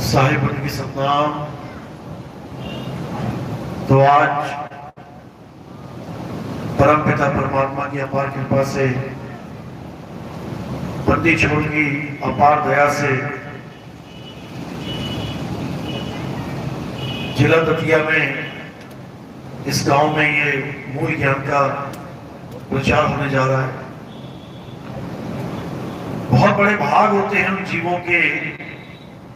साहिब उनकी सतनाम। तो आज परम पिता परमात्मा की अपार कृपा से, बंदी छोड़ की अपार दया से जिला दतिया में इस गांव में ये मूल ज्ञान का प्रचार होने जा रहा है। बहुत बड़े भाग होते हैं उन जीवों के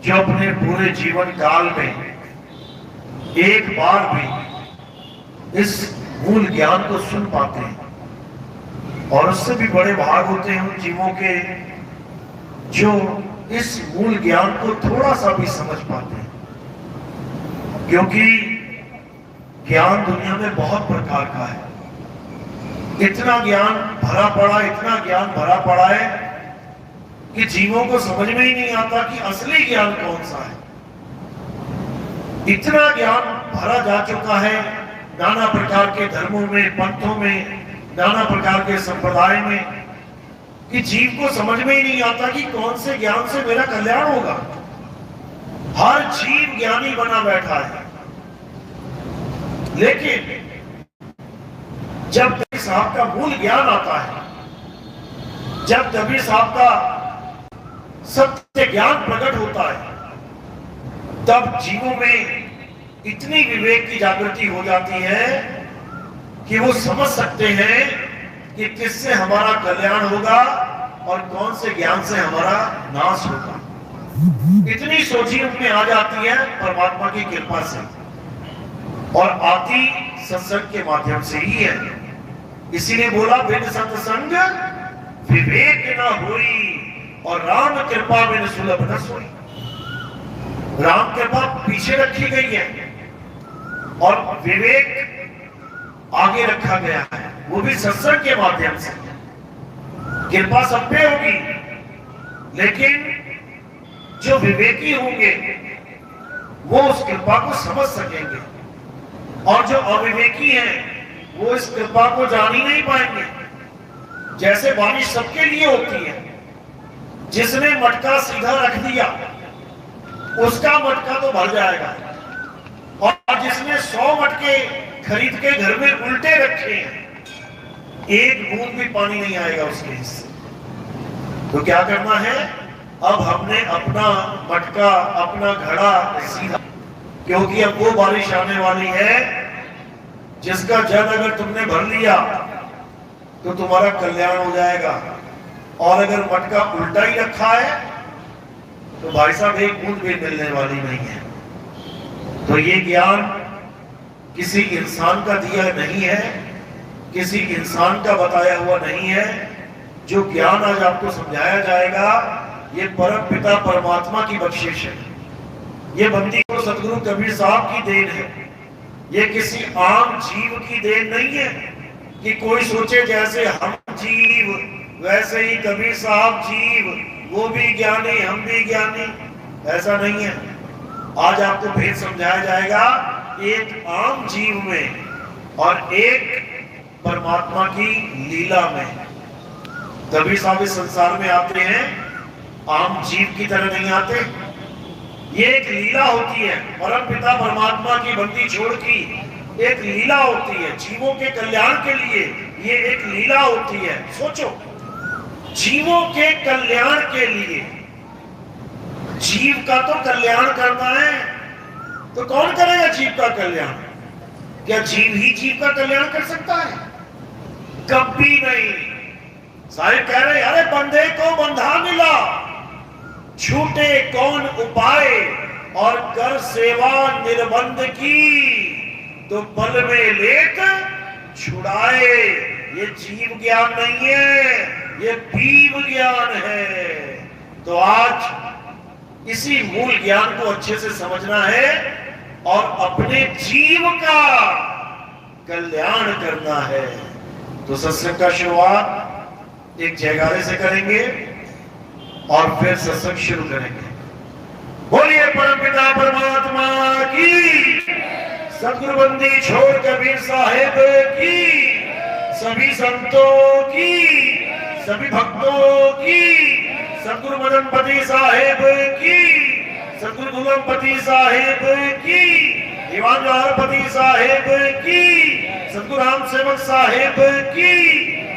जो अपने पूरे जीवन काल में एक बार भी इस मूल ज्ञान को सुन पाते हैं, और उससे भी बड़े भाग होते हैं उन जीवों के जो इस मूल ज्ञान को थोड़ा सा भी समझ पाते हैं। क्योंकि ज्ञान दुनिया में बहुत प्रकार का है। इतना ज्ञान भरा पड़ा, इतना ज्ञान भरा पड़ा है कि जीवों को समझ में ही नहीं आता कि असली ज्ञान कौन सा है। इतना ज्ञान भरा जा चुका है नाना प्रकार के धर्मों में, पंथों में, नाना प्रकार के संप्रदाय में, कि जीव को समझ में ही नहीं आता कि कौन से ज्ञान से मेरा कल्याण होगा। हर जीव ज्ञानी बना बैठा है, लेकिन जब कबीर साहब का मूल ज्ञान आता है, जब कबीर साहब का सत्य ज्ञान प्रकट होता है, तब जीवों में इतनी विवेक की जागृति हो जाती है कि वो समझ सकते हैं कि किससे हमारा कल्याण होगा और कौन से ज्ञान से हमारा नाश होगा। इतनी सोची उनमें आ जाती है परमात्मा की कृपा से, और आती सत्संग के माध्यम से ही है। इसीलिए बोला, बिन सत्संग विवेक न होई, और राम कृपा बिन सुलभ न सोई। राम कृपा पीछे रखी गई है और विवेक आगे रखा गया है, वो भी सत्संग के माध्यम से। कृपा सब पे होगी, लेकिन जो विवेकी होंगे वो उस कृपा को समझ सकेंगे, और जो अविवेकी हैं वो इस कृपा को जान ही नहीं पाएंगे। जैसे बारिश सबके लिए होती है, जिसने मटका सीधा रख दिया उसका मटका तो भर जाएगा, और जिसने 100 मटके खरीद के घर में उल्टे रखे हैं, एक बूंद भी पानी नहीं आएगा उसके हिस्से। तो क्या करना है? अब हमने अपना मटका, अपना घड़ा सीधा, क्योंकि अब वो बारिश आने वाली है जिसका जल अगर तुमने भर लिया तो तुम्हारा कल्याण हो जाएगा, और अगर मटका उल्टा ही रखा है तो भाई साहब एक बूंद भी मिलने वाली नहीं है। तो ये ज्ञान किसी इंसान का दिया नहीं है, किसी इंसान का बताया हुआ नहीं है। जो ज्ञान आज आपको समझाया जाएगा, ये परम पिता परमात्मा की बख्शिश है। ये बंदी को सतगुरु कबीर साहब की देन है। ये किसी आम जीव की देन नहीं है कि कोई सोचे जैसे हम जीव वैसे ही कबीर साहब जीव, वो भी ज्ञानी हम भी ज्ञानी। ऐसा नहीं है। आज आपको भेद समझाया जाएगा, एक आम जीव में और एक परमात्मा की लीला में। कबीर साहब इस संसार में आते हैं, आम जीव की तरह नहीं आते। ये एक लीला होती है, परम पिता परमात्मा की बंदी छोड़ की एक लीला होती है। जीवों के कल्याण के लिए ये एक लीला होती है। सोचो, जीवों के कल्याण के लिए, जीव का तो कल्याण करना है, तो कौन करेगा जीव का कल्याण? क्या जीव ही जीव का कल्याण कर सकता है? कभी नहीं। साहिब कह रहे, अरे बंदे को बंधा मिला, छूटे कौन उपाय, और कर सेवा निर्बंध की, तो बल में लेत छुड़ाए। ये जीव ज्ञान नहीं है, ये पीव ज्ञान है। तो आज इसी मूल ज्ञान को अच्छे से समझना है और अपने जीव का कल्याण करना है। तो सत्संग का शुरुआत एक जयकारे से करेंगे और फिर सत्संग शुरू करेंगे। बोलिए परमपिता परमात्मा की, सतगुरु बंदी छोड़ कबीर साहिब की, सभी संतों की, सभी भक्तों की, सतगुरु मदनपति साहिब की, सतगुरु गुलमपति साहेब की, दीवान ज्वालापति साहेब की, सतगुरु राम सेवक साहेब की,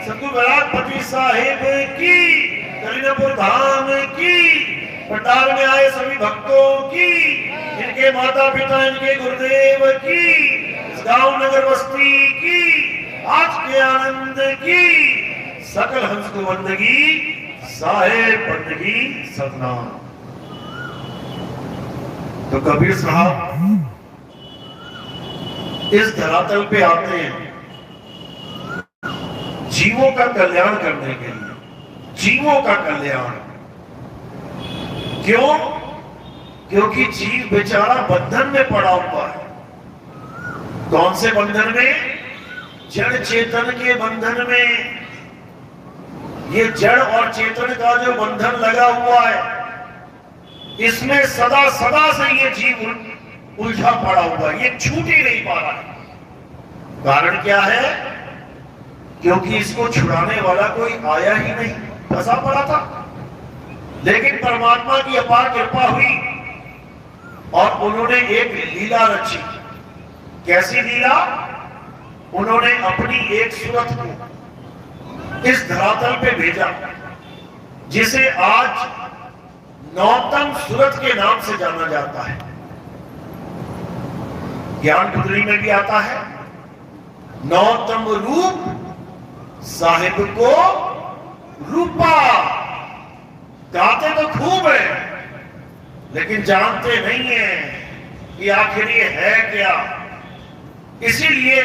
सतगुरु वैरागपति साहेब की, कलीनपुर धाम की, पंडाल में आए सभी भक्तों की, इनके माता पिता, इनके गुरुदेव की, इस गांव नगर बस्ती की, आज के आनंद की, सकल हंस को बंदगी, साहेब बंदगी सतनाम। तो कबीर साहब इस धरातल पे आते हैं जीवों का कल्याण करने के लिए, जीवों का कल्याण। क्यों? क्योंकि जीव बेचारा बंधन में पड़ा हुआ है। कौन से बंधन में? जड़ चेतन के बंधन में। ये जड़ और चेतन का जो बंधन लगा हुआ है, इसमें सदा सदा से ये जीव उलझा पड़ा हुआ है, ये छूट ही नहीं पा रहा है। कारण क्या है? क्योंकि इसको छुड़ाने वाला कोई आया ही नहीं, फंसा पड़ा था। लेकिन परमात्मा की अपार कृपा हुई और उन्होंने एक लीला रची। कैसी लीला? उन्होंने अपनी एक सूरत को इस धरातल पे भेजा, जिसे आज नौतम सूरत के नाम से जाना जाता है। ज्ञान पुतली में भी आता है, नौतम रूप साहिब को रूपा। गाते तो खूब है, लेकिन जानते नहीं है कि आखिर ये है क्या। इसीलिए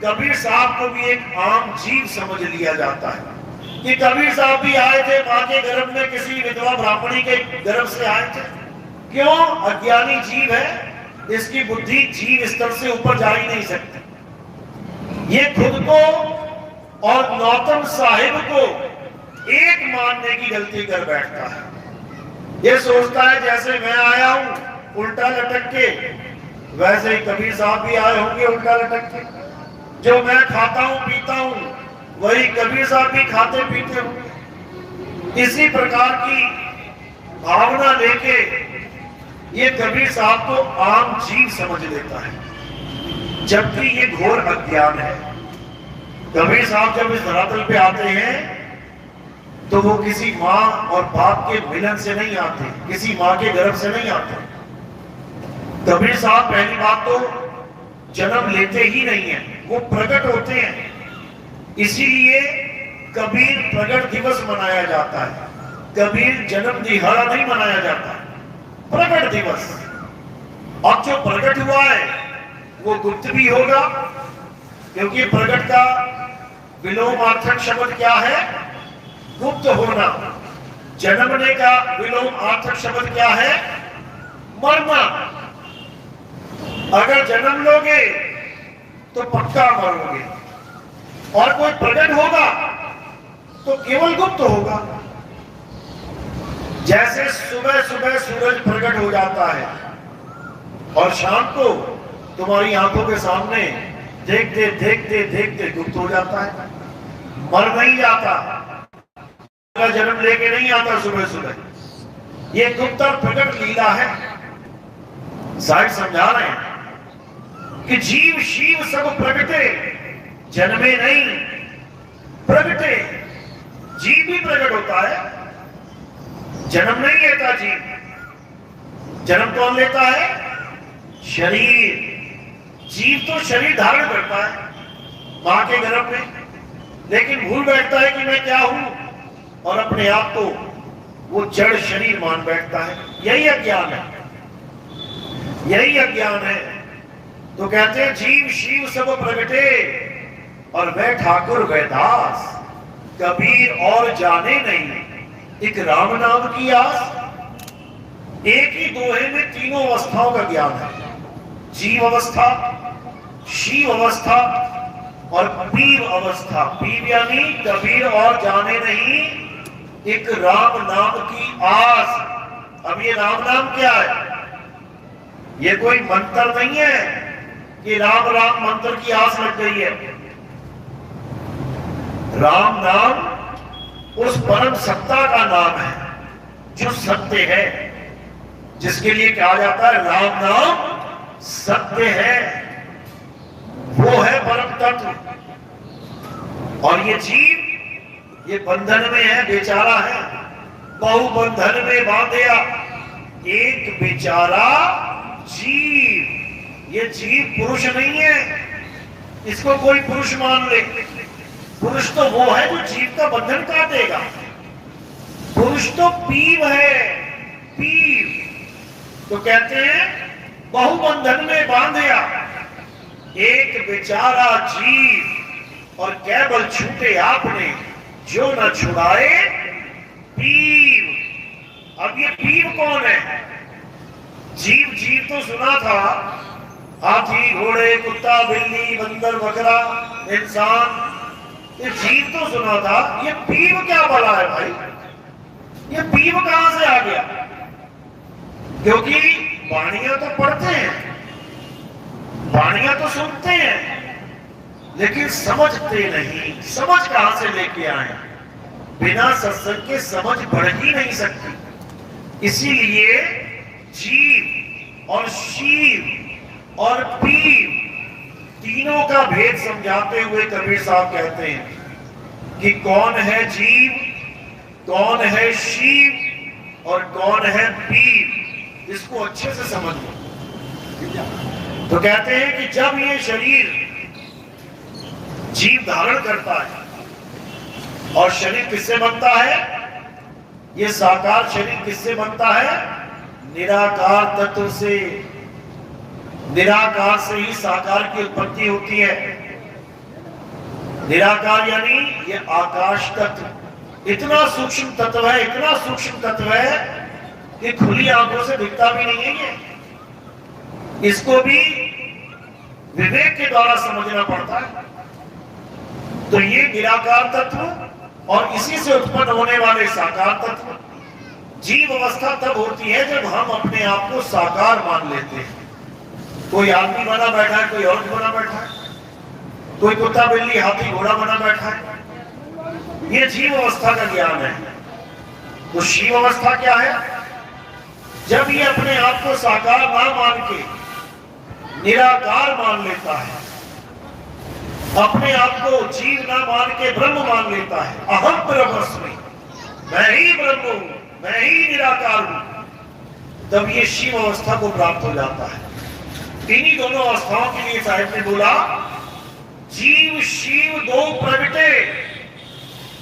कबीर साहब को भी एक आम जीव समझ लिया जाता है कि कबीर साहब भी आए थे मां के गर्भ में, किसी विधवा ब्राह्मणी के गर्भ से आए थे। क्यों? अज्ञानी जीव है, इसकी बुद्धि जीव स्तर से ऊपर जा ही नहीं सकती। ये खुद को और नौतम साहिब को एक मानने की गलती कर बैठता है। ये सोचता है जैसे मैं आया हूं उल्टा लटक के, वैसे ही कबीर साहब भी आए होंगे उल्टा लटक के। जो मैं खाता हूं पीता हूं, वही कबीर साहब भी खाते पीते होंगे। इसी प्रकार की भावना लेके ये कबीर साहब को आम जीव समझ लेता है, जबकि ये घोर अज्ञान है। कबीर साहब जब इस धरातल पे आते हैं तो वो किसी माँ और बाप के मिलन से नहीं आते, किसी माँ के गर्भ से नहीं आते। कबीर साहब पहली बात तो जन्म लेते ही नहीं है, वो प्रकट होते हैं। इसीलिए कबीर प्रकट दिवस मनाया जाता है। कबीर जन्म दिहाड़ा नहीं मनाया जाता, प्रकट दिवस। अब जो प्रकट हुआ है वो गुप्त भी होगा, क्योंकि प्रकट का विलोमार्थक शब्द क्या है? गुप्त होना। जन्मने का विलोमार्थक शब्द क्या है? मरना। अगर जन्म लोगे तो पक्का मरोगे, और कोई प्रकट होगा तो केवल गुप्त होगा। जैसे सुबह सुबह सूरज प्रकट हो जाता है और शाम को तुम्हारी आंखों के सामने देखते देखते देखते गुप्त हो जाता है, मर नहीं जाता, जन्म लेके नहीं आता सुबह सुबह। ये गुप्त और प्रकट लीला है। साहिब समझा रहे हैं कि जीव शिव सब प्रगटे, जन्मे नहीं प्रगटे। जीव भी प्रकट होता है, जन्म नहीं लेता जीव। जन्म कौन लेता है? शरीर। जीव तो शरीर धारण करता है मां के गर्भ में, लेकिन भूल बैठता है कि मैं क्या हूं, और अपने आप को वो जड़ शरीर मान बैठता है। यही अज्ञान है, यही अज्ञान है। तो कहते हैं जीव शिव सब प्रगटे और वह ठाकुर वह दास, कबीर और जाने नहीं एक राम नाम की आस। एक ही दोहे में तीनों अवस्थाओं का ज्ञान है, जीव अवस्था, शिव अवस्था और पीर अवस्था। पीर यानी कबीर और जाने नहीं एक राम नाम की आस। अब ये राम नाम क्या है? ये कोई मंत्र नहीं है कि राम राम मंत्र की आस लग गई है। राम नाम उस परम सत्ता का नाम है जो सत्य है। जिसके लिए कहा जाता है राम नाम सत्य है, वो है परम तत्व। और ये जीव ये बंधन में है, बेचारा है, बहु बंधन में बांधिया एक बेचारा जीव। ये जीव पुरुष नहीं है, इसको कोई पुरुष मान ले। पुरुष तो वो है जो जीव का बंधन काटेगा। पुरुष तो पीव है, पीव। तो कहते हैं बहुबंधन में बांधिया एक बेचारा जीव, और केवल छूटे आपने जो न छुड़ाए पीव। अब ये पीव कौन है? जीव जीव तो सुना था, हाथी घोड़े कुत्ता बिल्ली बंदर बकरा इंसान, ये जीव तो सुना था। ये पीव क्या बड़ा है भाई? ये पीव कहां से आ गया? क्योंकि वाणियां तो पढ़ते हैं, वाणियां तो सुनते हैं, लेकिन समझते नहीं। समझ कहां से लेके आए? बिना सत्संग के समझ बढ़ ही नहीं सकती। इसीलिए जीव और शिव और पीव तीनों का भेद समझाते हुए कबीर साहब कहते हैं कि कौन है जीव, कौन है शिव और कौन है पीव। इसको अच्छे से समझ लो। तो कहते हैं कि जब ये शरीर जीव धारण करता है, और शरीर किससे बनता है? ये साकार शरीर किससे बनता है? निराकार तत्व से। निराकार से ही साकार की उत्पत्ति होती है। निराकार यानी ये आकाश तत्व इतना सूक्ष्म तत्व है, इतना सूक्ष्म तत्व है कि खुली आंखों से दिखता भी नहीं है। ये इसको भी विवेक के द्वारा समझना पड़ता है। तो ये निराकार तत्व और इसी से उत्पन्न होने वाले साकार तत्व। जीव अवस्था तब होती है जब हम अपने आप को साकार मान लेते हैं। कोई आदमी बना बैठा है, कोई औरत बना बैठा है, कोई कुत्ता बिल्ली हाथी घोड़ा बना बैठा है। ये जीव अवस्था का ज्ञान है। तो शिव अवस्था क्या है? जब ये अपने आप को साकार ना मान के निराकार मान लेता है, अपने आप को जीव ना मान के ब्रह्म मान लेता है। अहम ब्रह्मस्मि, मैं ही ब्रह्म हूं, मैं ही निराकार हूं, तब ये शिव अवस्था को प्राप्त हो जाता है। इन्हीं दोनों अवस्थाओं के लिए साहिब ने बोला, जीव शिव दो प्रगटे,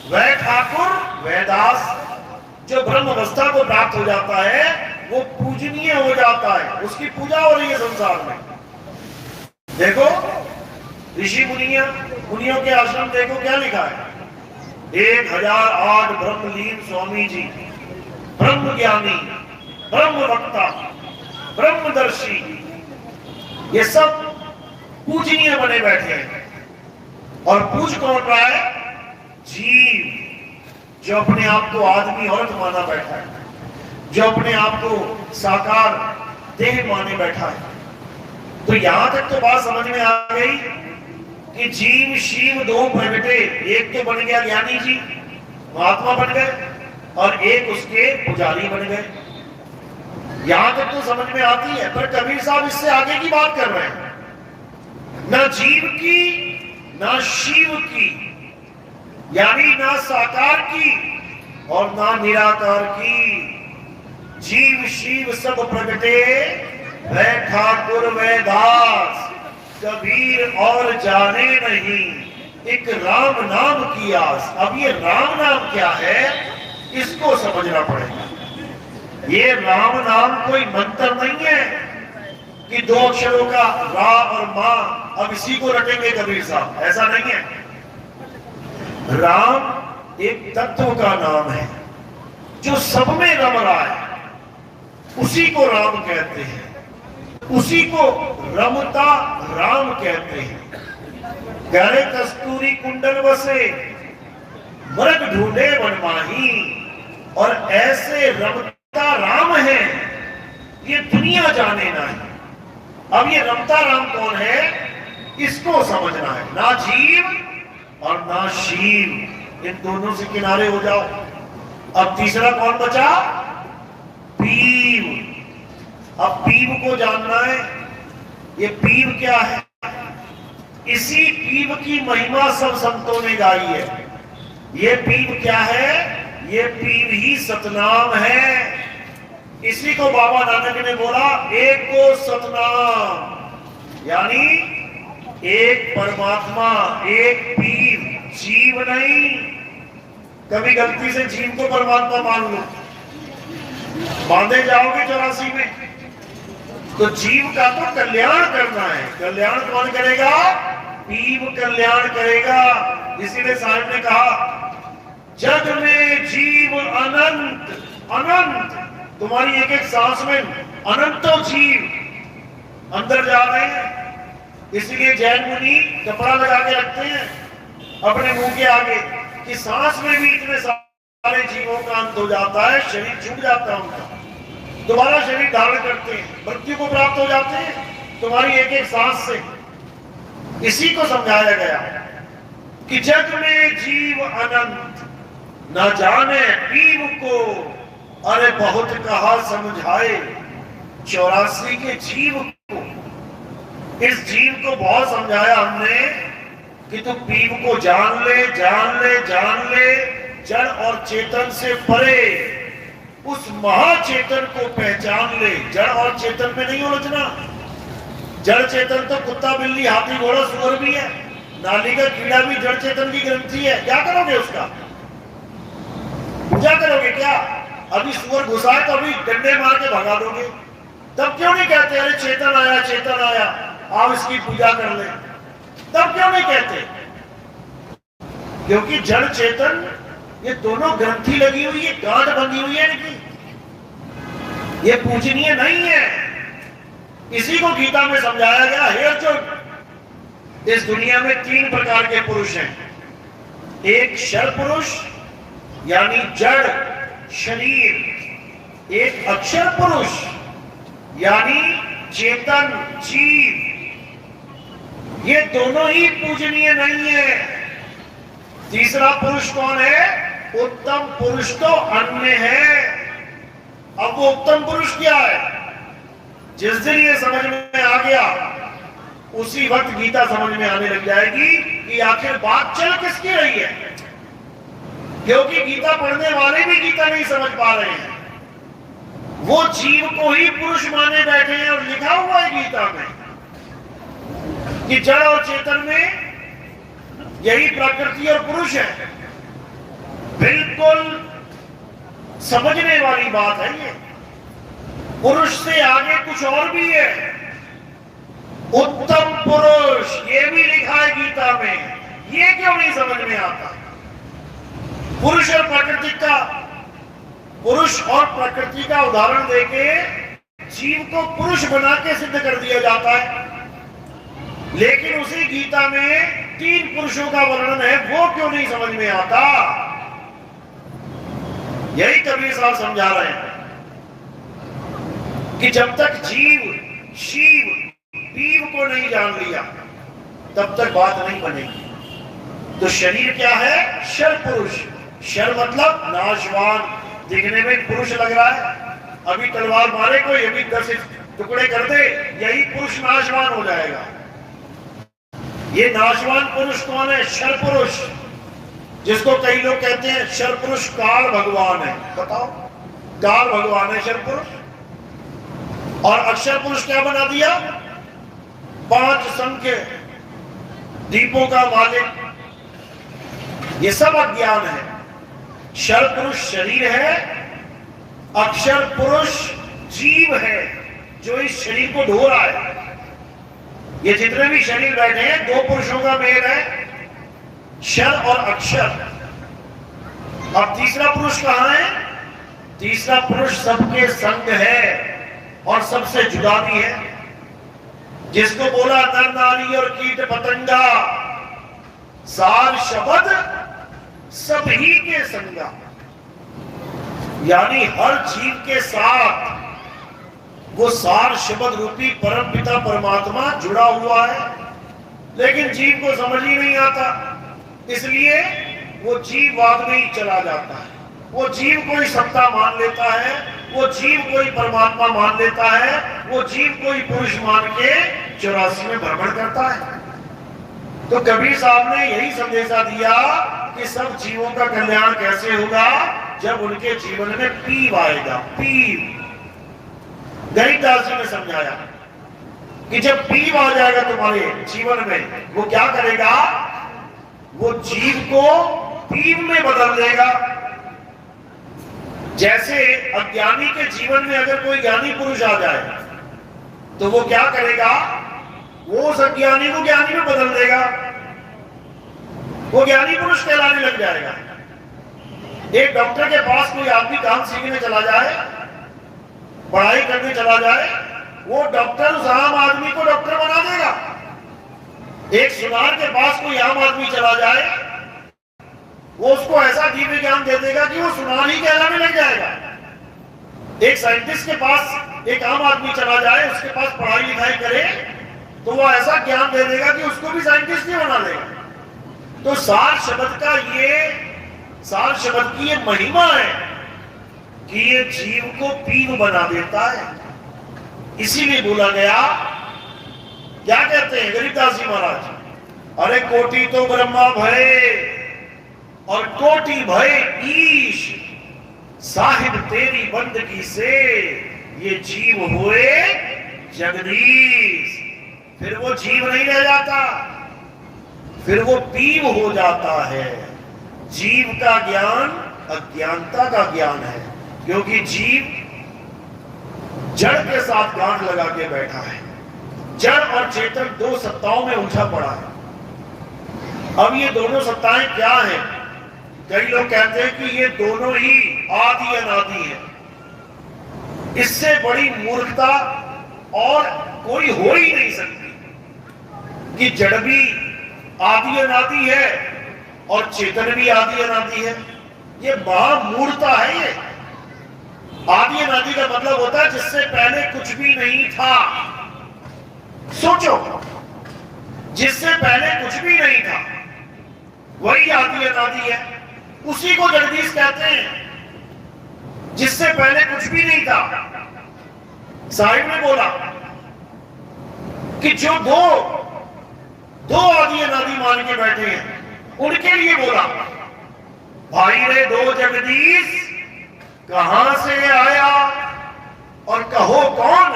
वह ठाकुर वह दास। जो ब्रह्म अवस्था को प्राप्त हो जाता है वो पूजनीय हो जाता है, उसकी पूजा हो रही है संसार में। देखो ऋषि मुनियों के आश्रम देखो क्या लिखा है? 1008 ब्रह्मलीन स्वामी जी, ब्रह्म ज्ञानी, ब्रह्म वक्ता, ब्रह्मदर्शी, ये सब पूजनीय बने बैठे हैं। और पूज कौन रहा है? जीव, जो अपने आप को आदमी औरत माना बैठा है, जो अपने आप को साकार देह माने बैठा है। तो यहां तक तो बात समझ में आ गई कि जीव शिव दो प्रगटे, एक तो बन गया ज्ञानी जी, महात्मा बन गए, और एक उसके पुजारी बन गए। यहां तक तो समझ में आती है। पर कबीर साहब इससे आगे की बात कर रहे हैं, ना जीव की ना शिव की, यानी ना साकार की और ना निराकार की। जीव शिव सब प्रगटे, वह ठाकुर वह दास, कबीर और जाने नहीं, एक राम नाम की आस। अब ये राम नाम क्या है, इसको समझना पड़ेगा। ये राम नाम कोई मंत्र नहीं है कि दो अक्षरों का रा और मां अब इसी को रटेंगे कबीर साहब, ऐसा नहीं है। राम एक तत्व का नाम है जो सब में रम रहा है, उसी को राम कहते हैं, उसी को रमता राम कहते हैं। गहरे कस्तूरी कुंडल बसे, मृग ढूंढे बनमाही, और ऐसे रमता राम है ये दुनिया जाने ना है। अब ये रमता राम कौन है, इसको समझना है। ना जीव और ना शिव, इन दोनों से किनारे हो जाओ। अब तीसरा कौन बचा? पीव। अब पीव को जानना है, ये पीव क्या है? इसी पीव की महिमा सब संतों ने गाई है। ये पीव क्या है? ये पीव ही सतनाम है। इसी को बाबा नानक ने बोला, एक को सतनाम, यानी एक परमात्मा, एक पीव, जीव नहीं। कभी गलती से जीव को परमात्मा मान लो, बांधे जाओगे 84 में। तो जीव का तो कल्याण करना है। कल्याण कौन करेगा? पीव कल्याण करेगा। इसीलिए साहब ने कहा, जग में जीव अनंत, अनंत, तुम्हारी एक एक सांस में अनंतों जीव अंदर जा रहे हैं। इसलिए जैन मुनि कपड़ा लगा के रखते हैं अपने मुंह के आगे कि सांस में भी इतने सारे जीवों का अंत हो जाता है, शरीर छूट जाता है उनका, दोबारा शरीर धारण करते हैं, मृत्यु को प्राप्त हो जाते हैं तुम्हारी एक एक सांस से। इसी को समझाया गया कि जग में जीव अनंत, न जाने पीव को, अरे बहुत कहा समझाए 84 के जीव को। इस जीव को बहुत समझाया हमने कि तू पीव को जान ले, जान ले, जान ले। जड़ और चेतन से परे उस महाचेतन को पहचान ले। जड़ और चेतन में नहीं उलझना। जड़ चेतन तो कुत्ता, बिल्ली, हाथी, घोड़ा, सुअर भी है। नाली का कीड़ा भी जड़ चेतन की ग्रंथि है। क्या करोगे उसका? पूजा करोगे क्या? अभी सुअर घुसा है तो अभी डंडे मार के भगा दोगे। तब क्यों नहीं कहते अरे चेतन आया, चेतन आया, आप इसकी पूजा कर ले? तब क्यों नहीं कहते? क्योंकि जड़ चेतन ये दोनों ग्रंथि लगी हुई है, गांठ बंधी हुई है इनकी, ये पूजनीय नहीं है। इसी को गीता में समझाया गया। हे अर्जुन, इस दुनिया में 3 प्रकार के पुरुष हैं। एक क्षर पुरुष यानी जड़ शरीर, एक अक्षर पुरुष यानी चेतन जीव। ये दोनों ही पूजनीय नहीं है। तीसरा पुरुष कौन है? उत्तम पुरुष तो अन्य है। अब वो उत्तम पुरुष क्या है? जिस दिन ये समझ में आ गया उसी वक्त गीता समझ में आने लग जाएगी कि आखिर बात चल किसकी रही है। क्योंकि गीता पढ़ने वाले भी गीता नहीं समझ पा रहे हैं। वो जीव को ही पुरुष माने बैठे हैं और लिखा हुआ है गीता में कि जड़ और चेतन में यही प्रकृति और पुरुष है। बिल्कुल समझने वाली बात है ये। पुरुष से आगे कुछ और भी है। उत्तम पुरुष ये भी लिखा है गीता में। ये क्यों नहीं समझ में आता? पुरुष और प्रकृति का, पुरुष और प्रकृति का उदाहरण देके जीव को पुरुष बना के सिद्ध कर दिया जाता है। लेकिन उसी गीता में 3 पुरुषों का वर्णन है, वो क्यों नहीं समझ में आता? यही कबीर साहब समझा रहे हैं कि जब तक जीव शिव पीव को नहीं जान लिया तब तक बात नहीं बनेगी। तो शरीर क्या है? शर पुरुष। शर मतलब नाशवान। दिखने में पुरुष लग रहा है, अभी तलवार मारे कोई, अभी 10 टुकड़े कर दे, यही पुरुष नाशवान हो जाएगा। ये नाशवान पुरुष कौन है? शर पुरुष, जिसको कई लोग कहते हैं शर पुरुष काल भगवान है। बताओ, काल भगवान है शर पुरुष। और अक्षर पुरुष क्या बना दिया? 5 संख्य दीपों का मालिक। ये सब अज्ञान है। शर पुरुष शरीर है, अक्षर पुरुष जीव है जो इस शरीर को ढो रहा है। ये जितने भी शरीर बैठे हैं 2 पुरुषों का मेल है, शर और अक्षर। अब तीसरा पुरुष कहां है? तीसरा पुरुष सबके संग है और सबसे जुदा भी है। जिसको बोला नर नारी और कीट पतंगा, सार शब्द सभी के संगा, यानी हर जीव के साथ वो सार शब्द रूपी परम पिता परमात्मा जुड़ा हुआ है। लेकिन जीव को समझ ही नहीं आता, इसलिए वो जीववाद में ही चला जाता है। वो जीव को ही सत्ता मान लेता है, वो जीव कोई परमात्मा मान लेता है, वो जीव कोई पुरुष मान के 84 में भ्रमण करता है। तो कबीर साहब ने यही संदेशा दिया कि सब जीवों का कल्याण कैसे होगा, जब उनके जीवन में पीव आएगा। पीव, गरीबदास जी ने समझाया कि जब पीव आ जाएगा तुम्हारे जीवन में, वो क्या करेगा, वो जीव को पीव में बदल देगा। जैसे अज्ञानी के जीवन में अगर कोई ज्ञानी पुरुष आ जाए तो वो क्या करेगा, वो उस अज्ञानी को ज्ञानी में बदल देगा, वो ज्ञानी पुरुष कहलाने लग जाएगा। एक डॉक्टर के पास कोई आदमी काम सीखने चला जाए, पढ़ाई करने चला जाए, वो डॉक्टर उस आम आदमी को डॉक्टर बना देगा। एक सुनार के पास कोई आम आदमी चला जाए, वो उसको ऐसा दिव्य ज्ञान दे देगा कि वो सुनार ही कहलाने लग जाएगा। एक साइंटिस्ट के पास एक आम आदमी चला जाए, उसके पास पढ़ाई लिखाई करे, तो वो ऐसा ज्ञान दे देगा कि उसको भी साइंटिस्ट ही बना देगा। तो सार शब्द की ये महिमा है कि ये जीव को पीव बना देता है। इसीलिए बोला गया, क्या कहते हैं गरीबदास जी महाराज, अरे कोटि तो ब्रह्मा भय और कोटि भय ईश, साहिब तेरी बंदगी से ये जीव हुए जगदीश। फिर वो जीव नहीं रह जाता, फिर वो पीव हो जाता है। जीव का ज्ञान अज्ञानता का ज्ञान है, क्योंकि जीव जड़ के साथ गांठ लगा के बैठा है। जड़ और चेतन दो सत्ताओं में उलझा पड़ा है। अब ये दोनों सत्ताएं क्या हैं? कई लोग कहते हैं कि ये दोनों ही आदि अनादि है। इससे बड़ी मूर्खता और कोई हो ही नहीं सकती कि जड़ भी आदि अनादि है और चेतन भी आदि अनादि है। ये महामूर्खता है। ये आदि अनादि का मतलब होता है जिससे पहले कुछ भी नहीं था। सोचो, जिससे पहले कुछ भी नहीं था वही आदि अनादि है। उसी को जगदीश कहते हैं, जिससे पहले कुछ भी नहीं था। साहिब ने बोला कि जो दो आदि अनादि मान के बैठे हैं, उनके लिए बोला, भाई रे दो जगदीश कहां से आया और कहो कौन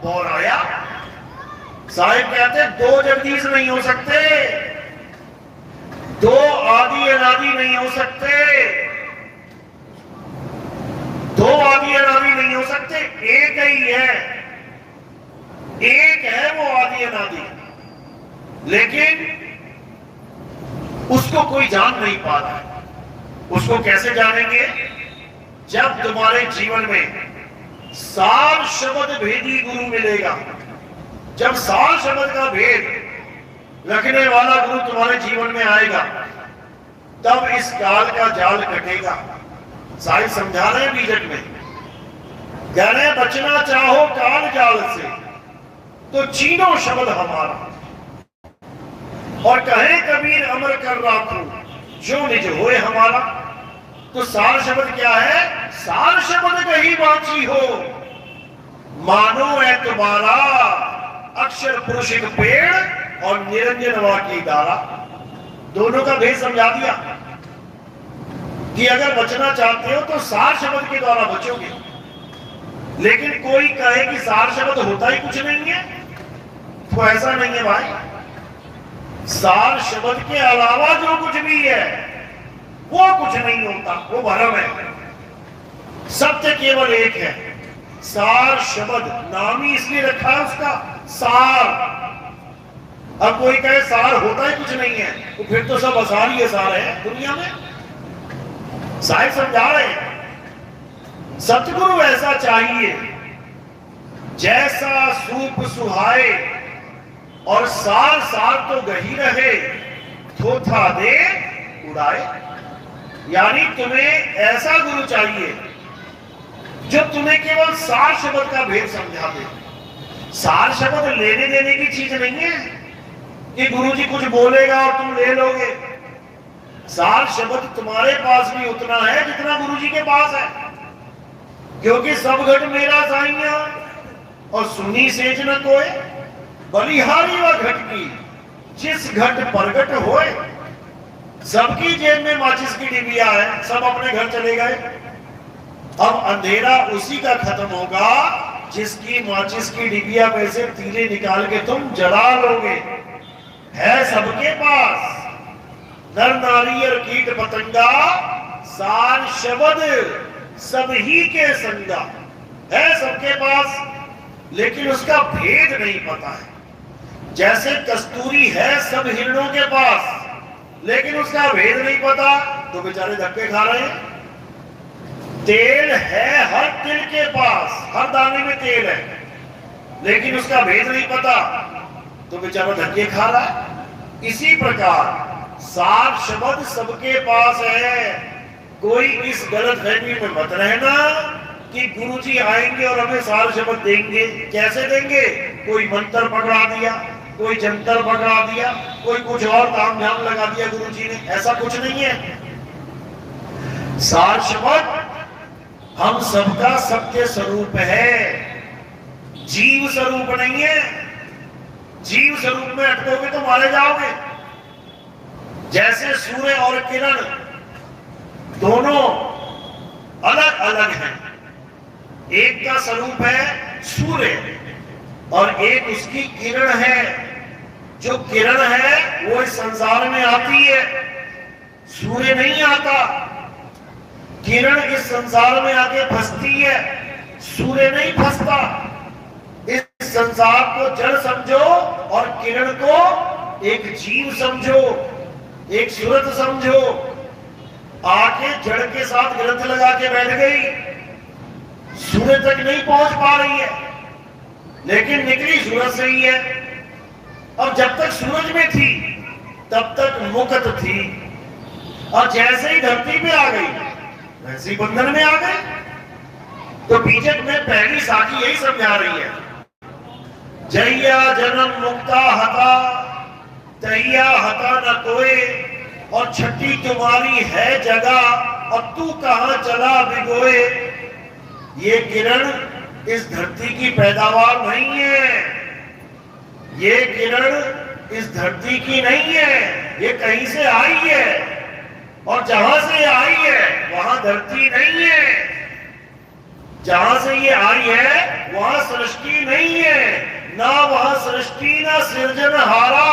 बोराया। साहिब कहते दो जगदीश नहीं हो सकते, दो आदि अनादि नहीं हो सकते, दो आदि अनादि नहीं हो सकते, एक ही है। एक है वो आदि अनादि, लेकिन उसको कोई जान नहीं पा रहा है। उसको कैसे जानेंगे? जब तुम्हारे जीवन में सार शब्द भेदी गुरु मिलेगा। जब सार शब्द का भेद रखने वाला गुरु तुम्हारे जीवन में आएगा, तब इस काल का जाल कटेगा। साहिब समझा रहे हैं बीजक में, कह रहे हैं बचना चाहो काल जाल से तो चीनो शब्द हमारा, और कहे कबीर अमर कर राखो जो निज होए हमारा। तो सार शब्द क्या है? सार शब्द कहीं बाची हो, मानो है तुम्हारा अक्षर पुरुष एक पेड़ और निरंजन वा की धारा। दोनों का भेद समझा दिया कि अगर बचना चाहते हो तो सार शब्द के द्वारा बचोगे। लेकिन कोई कहे कि सार शब्द होता ही कुछ नहीं है, तो ऐसा नहीं है भाई। सार शब्द के अलावा जो कुछ भी है वो कुछ नहीं होता, वो भ्रम है। सत्य केवल एक है। सार शब्द नाम ही इसलिए रखा है उसका, सार। अब कोई कहे सार होता ही कुछ नहीं है, तो फिर तो सब आसार ही सार है दुनिया में। साहिब समझा रहे हैं, सतगुरु ऐसा चाहिए जैसा सूप सुहाए और सार सार तो गही रहे, थोथा दे उड़ाए। यानी तुम्हें ऐसा गुरु चाहिए जो तुम्हें केवल सार शब्द का भेद समझा दे। सार शब्द लेने देने की चीज नहीं है कि गुरुजी कुछ बोलेगा और तुम ले लोगे। सार शब्द तुम्हारे पास भी उतना है जितना गुरुजी के पास है। क्योंकि सब घट मेरा साइया और सुनी सेज न कोय, बलिहारी व घट की जिस घट प्रगट होए। सबकी जेब में माचिस की डिबिया है, सब अपने घर चले गए। अब अंधेरा उसी का खत्म होगा जिसकी माचिस की डिबिया में से तीले निकाल के तुम जला लोगे। है सबके पास नर नारी और कीट पतंगा, सार शब्द सब ही के संगा। है सबके पास, लेकिन उसका भेद नहीं पता है। जैसे कस्तूरी है सब हिरणों के पास, लेकिन उसका भेद नहीं पता, तो बेचारे धक्के खा रहे हैं। तेल है हर तिल के पास, हर दाने में तेल है, लेकिन उसका भेद नहीं पता, तो बेचारा धक्के खा रहा है। इसी प्रकार सार शब्द सबके पास है। कोई इस गलत फहमी में मत रहना कि गुरुजी आएंगे और हमें सार शब्द देंगे। कैसे देंगे? कोई मंत्र पकड़ा दिया, कोई जंतर पकड़ा दिया, कोई कुछ और ताम झाम लगा दिया गुरुजी ने। ऐसा कुछ नहीं है। सार शब्द हम सबका सत्य स्वरूप है, जीव स्वरूप नहीं है। जीव स्वरूप में अटकोगे तो मारे जाओगे। जैसे सूर्य और किरण दोनों अलग अलग हैं। एक का स्वरूप है सूर्य और एक उसकी किरण है। जो किरण है वो इस संसार में आती है, सूर्य नहीं आता। किरण इस संसार में आके फंसती है, सूर्य नहीं फंसता। इस संसार को जड़ समझो और किरण को एक जीव समझो, एक सूरत समझो। आके जड़ के साथ ग्रंथ लगा के बैठ गई, सूर्य तक नहीं पहुंच पा रही है, लेकिन निकली सूरज से ही है। अब जब तक सूरज में थी तब तक मुक्त थी, और जैसे ही धरती पे आ गई वैसे ही बंधन में आ गई। तो बीजक में पहली साखी यही समझा रही है, जैया जन्म मुक्ता हता तैया हता न कोई, और छठी तुम्हारी है जगह और तू कहां चला भिगोए। ये किरण इस धरती की पैदावार नहीं है, ये किरण इस धरती की नहीं है, ये कहीं से आई है, और जहां से आई है वहां धरती नहीं है। जहां से ये आई है वहां सृष्टि नहीं है, ना वहां सृष्टि ना सृजनहारा,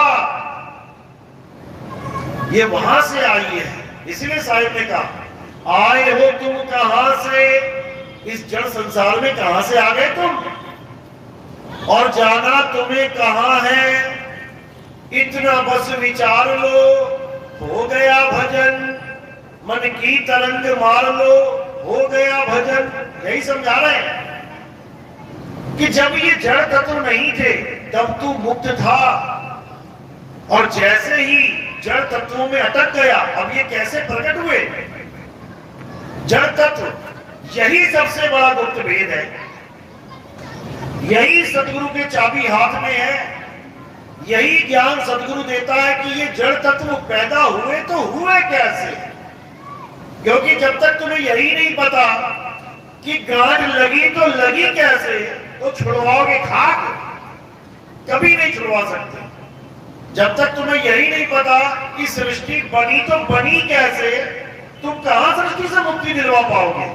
ये वहां से आई है। इसलिए साहिब ने कहा, आए हो तुम कहां से, इस जड़ संसार में कहां से आ गए तुम, और जाना तुम्हें कहां है। इतना बस विचार लो, हो गया भजन, मन की तरंग मार लो, हो गया भजन। यही समझा रहे हैं कि जब ये जड़ तत्व नहीं थे तब तू मुक्त था, और जैसे ही जड़ तत्वों में अटक गया, अब ये कैसे प्रकट हुए। जड़ तत्व यही सबसे बड़ा गुप्त भेद है, यही सदगुरु के चाबी हाथ में है। यही ज्ञान सदगुरु देता है कि ये जड़ तत्व पैदा हुए तो हुए कैसे। क्योंकि जब तक तुम्हें यही नहीं पता कि गांठ लगी तो लगी कैसे, तो छुड़वाओगे खाक, कभी नहीं छुड़वा सकते। जब तक तुम्हें यही नहीं पता कि सृष्टि बनी तो बनी कैसे, तुम कहां सृष्टि से मुक्ति दिलवा पाओगे।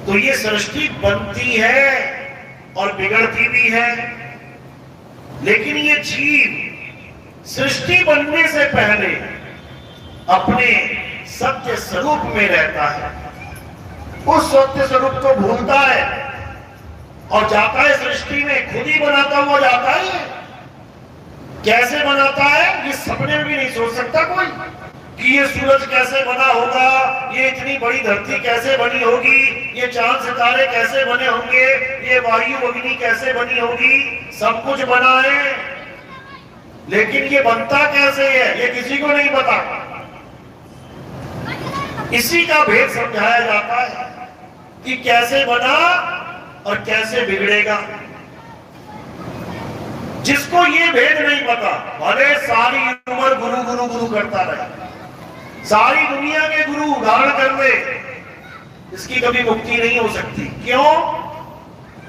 तो ये सृष्टि बनती है और बिगड़ती भी है, लेकिन ये जीव सृष्टि बनने से पहले अपने सत्य स्वरूप में रहता है। उस सत्य स्वरूप को भूलता है और जाता है सृष्टि में, खुद ही बनाता हुआ जाता है। कैसे बनाता है ये सपने में भी नहीं सोच सकता कोई, कि ये सूरज कैसे बना होगा, ये इतनी बड़ी धरती कैसे बनी होगी, ये चांद सितारे कैसे बने होंगे, ये वायु अग्नि कैसे बनी होगी। सब कुछ बना है, लेकिन ये बनता कैसे है ये किसी को नहीं पता। इसी का भेद समझाया जाता है कि कैसे बना और कैसे बिगड़ेगा। जिसको ये भेद नहीं पता, भले सारी उम्र गुरु गुरु गुरु करता रहे, सारी दुनिया के गुरु उदाहरण कर दे, इसकी कभी मुक्ति नहीं हो सकती। क्यों?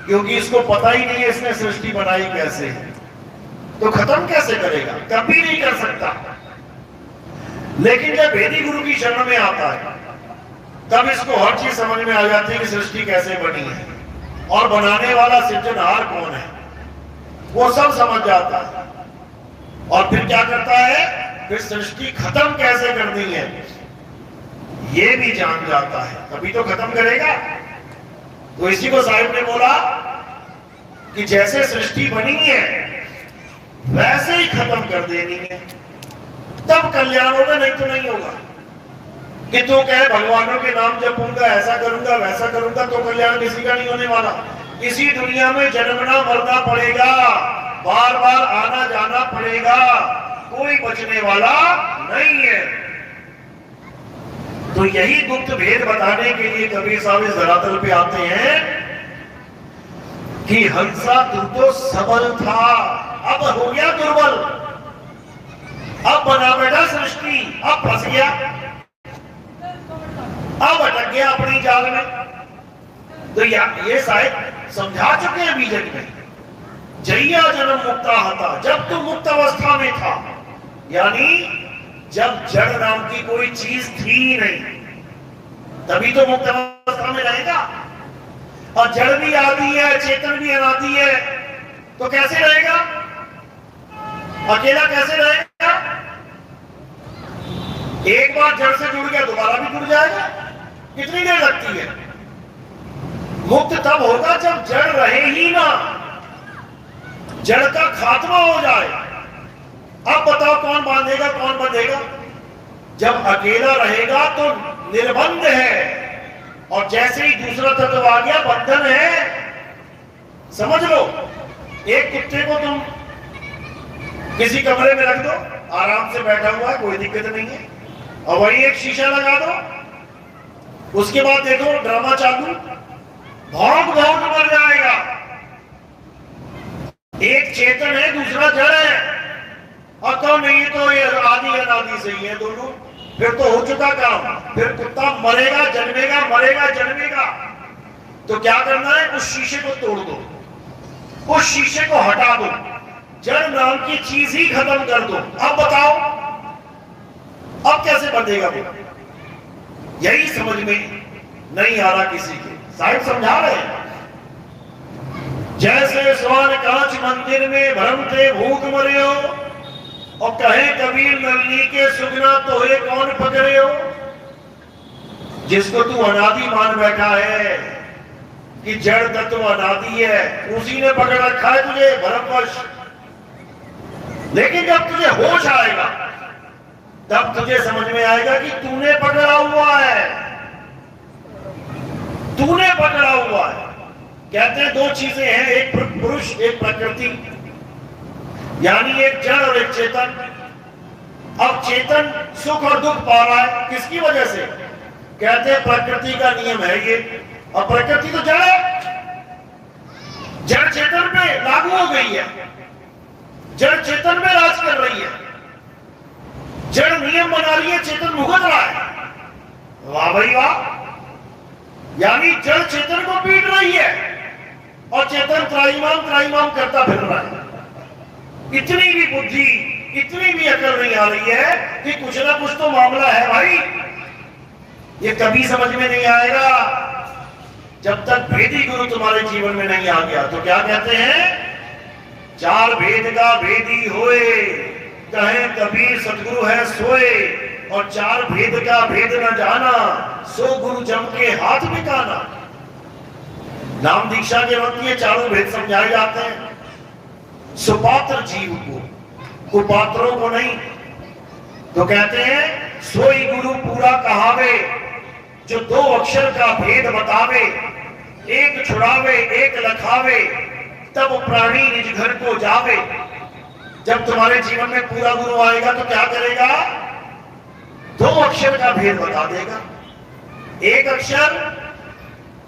क्योंकि इसको पता ही नहीं है इसने सृष्टि बनाई कैसे है, तो खत्म कैसे करेगा? कभी नहीं कर सकता। लेकिन जब वेदी गुरु की शरण में आता है तब इसको हर चीज समझ में आ जाती है कि सृष्टि कैसे बनी है और बनाने वाला सृजनहार कौन है, वो सब समझ जाता है। और फिर क्या करता है, फिर सृष्टि खत्म कैसे करनी है ये भी जान जाता है, तभी तो खत्म करेगा। तो इसी को साहिब ने बोला कि जैसे सृष्टि बनी है वैसे ही खत्म कर देनी है, तब कल्याण होगा, नहीं तो नहीं होगा। कि तू कहे भगवानों के नाम जपूंगा, ऐसा करूंगा वैसा करूंगा, तो कल्याण किसी का नहीं होने वाला। इसी दुनिया में जन्मना मरना पड़ेगा, बार बार आना जाना पड़ेगा, कोई बचने वाला नहीं है। तो यही गुप्त भेद बताने के लिए कबीर साहब इस धरातल पे आते हैं कि हंसा तू तो सबल था, अब हो गया दुर्बल, अब बना बैठा सृष्टि, अब फंस गया, अब अटक गया अपनी जाल में। तो ये शायद समझा चुके हैं बीजक में, जैया जन्म मुक्ता हता, जब तू मुक्त अवस्था में था, यानी जब जड़ नाम की कोई चीज थी नहीं, तभी तो मुक्त अवस्था में रहेगा। और जड़ भी आदि है, चेतन भी अनादि है, तो कैसे रहेगा? अकेला कैसे रहेगा? एक बार जड़ से जुड़ गया दोबारा भी जुड़ जाएगा, कितनी देर लगती है? मुक्त तब होगा जब जड़ रहे ही ना, जड़ का खात्मा हो जाए। अब बताओ कौन बांधेगा कौन बंधेगा? जब अकेला रहेगा तो निर्बंध है, और जैसे ही दूसरा तत्व आ गया बंधन है। समझ लो, एक कुत्ते को तुम किसी कमरे में रख दो, आराम से बैठा हुआ है, कोई दिक्कत नहीं है, और वही एक शीशा लगा दो, उसके बाद देखो ड्रामा चालू, भौंक भौंक मर जाएगा। एक चेतन है दूसरा जड़ है, और तो नहीं तो ये आदि अनादि से ही है दोनों, फिर तो हो चुका काम। फिर कुत्ता मरेगा जन्मेगा, मरेगा जन्मेगा। तो क्या करना है? उस शीशे को तोड़ दो, उस शीशे को हटा दो, जड़ नाम की चीज ही खत्म कर दो। अब बताओ अब कैसे बंधेगा वो? यही समझ में नहीं आ रहा किसी के। साहिब समझा रहे हैं, जैसे स्वर्ण कांच मंदिर में भ्रमते भूख मरे हो, और कहे कबीर नलनी के सुगना तोहे कौन पकड़े हो। जिसको तू अनादि मान बैठा है कि जड़ तत्व अनादि है, उसी ने पकड़ रखा है तुझे भ्रमवश। लेकिन जब तुझे होश आएगा तब तुझे समझ में आएगा कि तूने पकड़ा हुआ है, तूने पकड़ा हुआ है। कहते हैं दो चीजें हैं, एक पुरुष एक प्रकृति, यानी एक जड़ और एक चेतन। अब चेतन सुख और दुख पा रहा है, किसकी वजह से? कहते हैं प्रकृति का नियम है ये, और प्रकृति तो जड़ है, जड़ चेतन पे लागू हो गई है, जड़ चेतन में राज कर रही है, जड़ नियम बना रही है, चेतन भुगत रहा है। वाह भाई वाह, यानी जड़ चेतन को पीट रही है और चेतन त्राईमाम करता फिर रहा है। इतनी भी बुद्धि, इतनी भी अकल नहीं आ रही है कि कुछ ना कुछ तो मामला है भाई। ये कभी समझ में नहीं आएगा जब तक भेदी गुरु तुम्हारे जीवन में नहीं आ गया। तो क्या कहते हैं? चार भेद का भेदी होए, कहे कबीर सतगुरु है सोए, और चार भेद का भेद न जाना, सो गुरु जम के हाथ में काना। नाम दीक्षा के वक्त ये चारों भेद समझाए जाते हैं, सुपात्र जीव को, कुपात्रों को नहीं। तो कहते हैं सोई गुरु पूरा कहावे, जो दो अक्षर का भेद बतावे, एक छुड़ावे एक लखावे, तब प्राणी निज घर को जावे। जब तुम्हारे जीवन में पूरा गुरु आएगा तो क्या करेगा? दो अक्षर का भेद बता देगा। एक अक्षर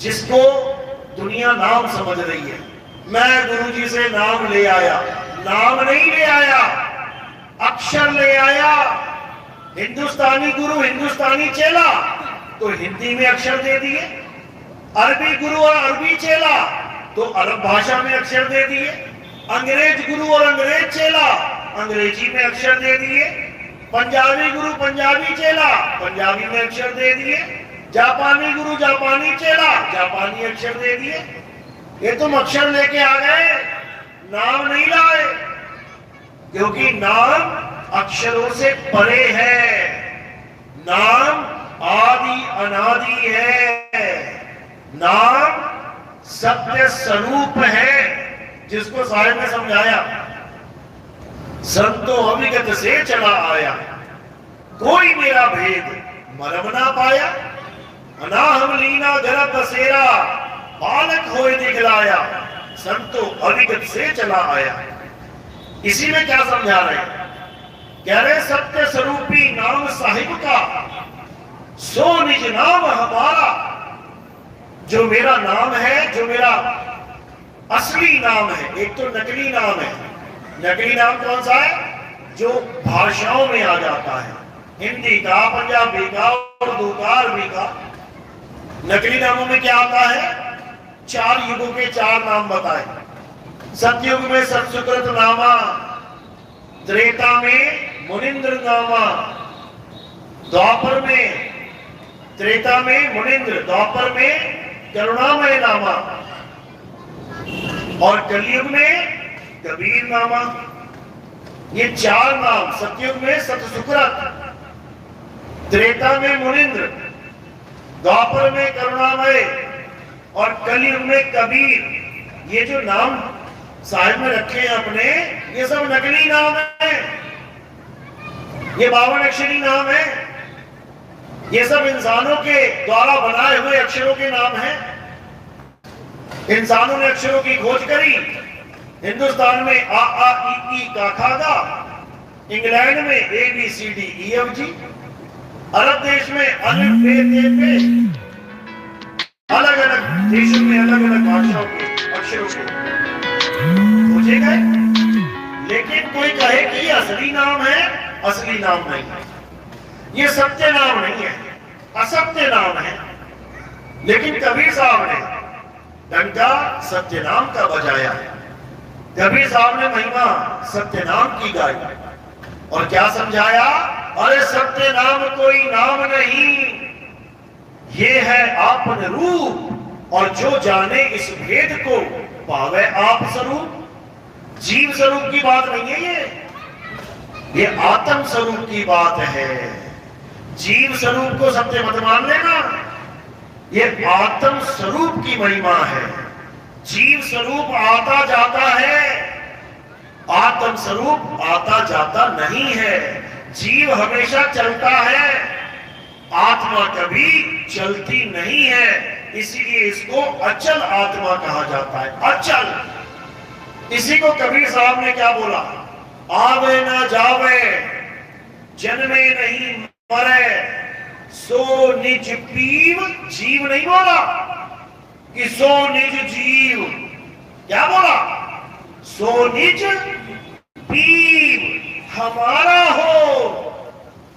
जिसको दुनिया नाम समझ रही है, मैं गुरुजी से नाम ले आया, नाम नहीं ले आया, अक्षर ले आया। हिंदुस्तानी गुरु हिंदुस्तानी चेला, तो हिंदी में अक्षर दे दिए, अरबी गुरु और अरबी चेला तो अरब भाषा में अक्षर दे दिए, अंग्रेज गुरु और अंग्रेज चेला अंग्रेजी में अक्षर दे दिए, पंजाबी गुरु पंजाबी चेला पंजाबी में अक्षर दे दिए, जापानी गुरु जापानी चेला जापानी अक्षर दे दिए। ये तुम अक्षर लेके आ गए, नाम नहीं लाए, क्योंकि नाम अक्षरों से परे है। नाम आदि अनादि है, नाम सत्य स्वरूप है, जिसको साहिब ने समझाया, संतो अविगत से चला आया, कोई मेरा भेद मरम ना पाया, अनाहम लीना गर्भ बसेरा, बालक होए दिखलाया, संतो अविगत से चला आया। इसी में क्या समझा रहे, कह रहे सत्य स्वरूपी नाम साहिब का, सो निज नाम हमारा। जो मेरा नाम है, जो मेरा असली नाम है, एक तो नकली नाम है। नकली नाम कौन सा है? जो भाषाओं में आ जाता है, हिंदी का, पंजाबी का, उर्दू का, अरबी का। नकली नामों में क्या आता है? 4 युगों के 4 नाम बताए। सतयुग में सतसुकृत नामा, त्रेता में मुनिंद्र नामा, द्वापर में, त्रेता में मुनिंद्र, द्वापर में करुणामय नामा, और कलयुग में कबीर नामा। ये 4 नाम, सतयुग में सतसुकृत, त्रेता में मुनिंद्र, द्वापर में करुणामय और कलयुग में कबीर। ये जो नाम साहिब में रखे हैं अपने, ये सब नकली नाम है, ये 52 अक्षरी नाम है। ये सब इंसानों के द्वारा बनाए हुए अक्षरों के नाम हैं। इंसानों ने अक्षरों की खोज करी। हिंदुस्तान में आ ई का खा गा, इंग्लैंड में A B C D E F G, अरब देश में अलिफ बे ते पे, अलग अलग देशों में अलग अलग भाषाओं के अक्षरों के खोजे गए। लेकिन कोई कहे कि ये असली नाम है, असली नाम नहीं है, ये सत्य नाम नहीं है, असत्य नाम है। लेकिन कबीर साहब ने डंका सत्य नाम का बजाया है। कबीर साहब ने महिमा सत्य नाम की गाई और क्या समझाया? अरे सत्य नाम कोई नाम नहीं, ये है आपन रूप, और जो जाने इस भेद को पावे आप स्वरूप। जीव स्वरूप की बात नहीं है ये आत्म स्वरूप की बात है। जीव स्वरूप को सत्य मत मान लेना, ये आत्म स्वरूप की महिमा है। जीव स्वरूप आता जाता है, आत्म स्वरूप आता जाता नहीं है। जीव हमेशा चलता है, आत्मा कभी चलती नहीं है, इसीलिए इसको अचल आत्मा कहा जाता है। अचल। इसी को कबीर साहब ने क्या बोला? आवे ना जावे, जन्मे नहीं मरे, सो निज पीव। जीव नहीं बोला कि सो निज जीव, क्या बोला? सो निज पीव हमारा हो।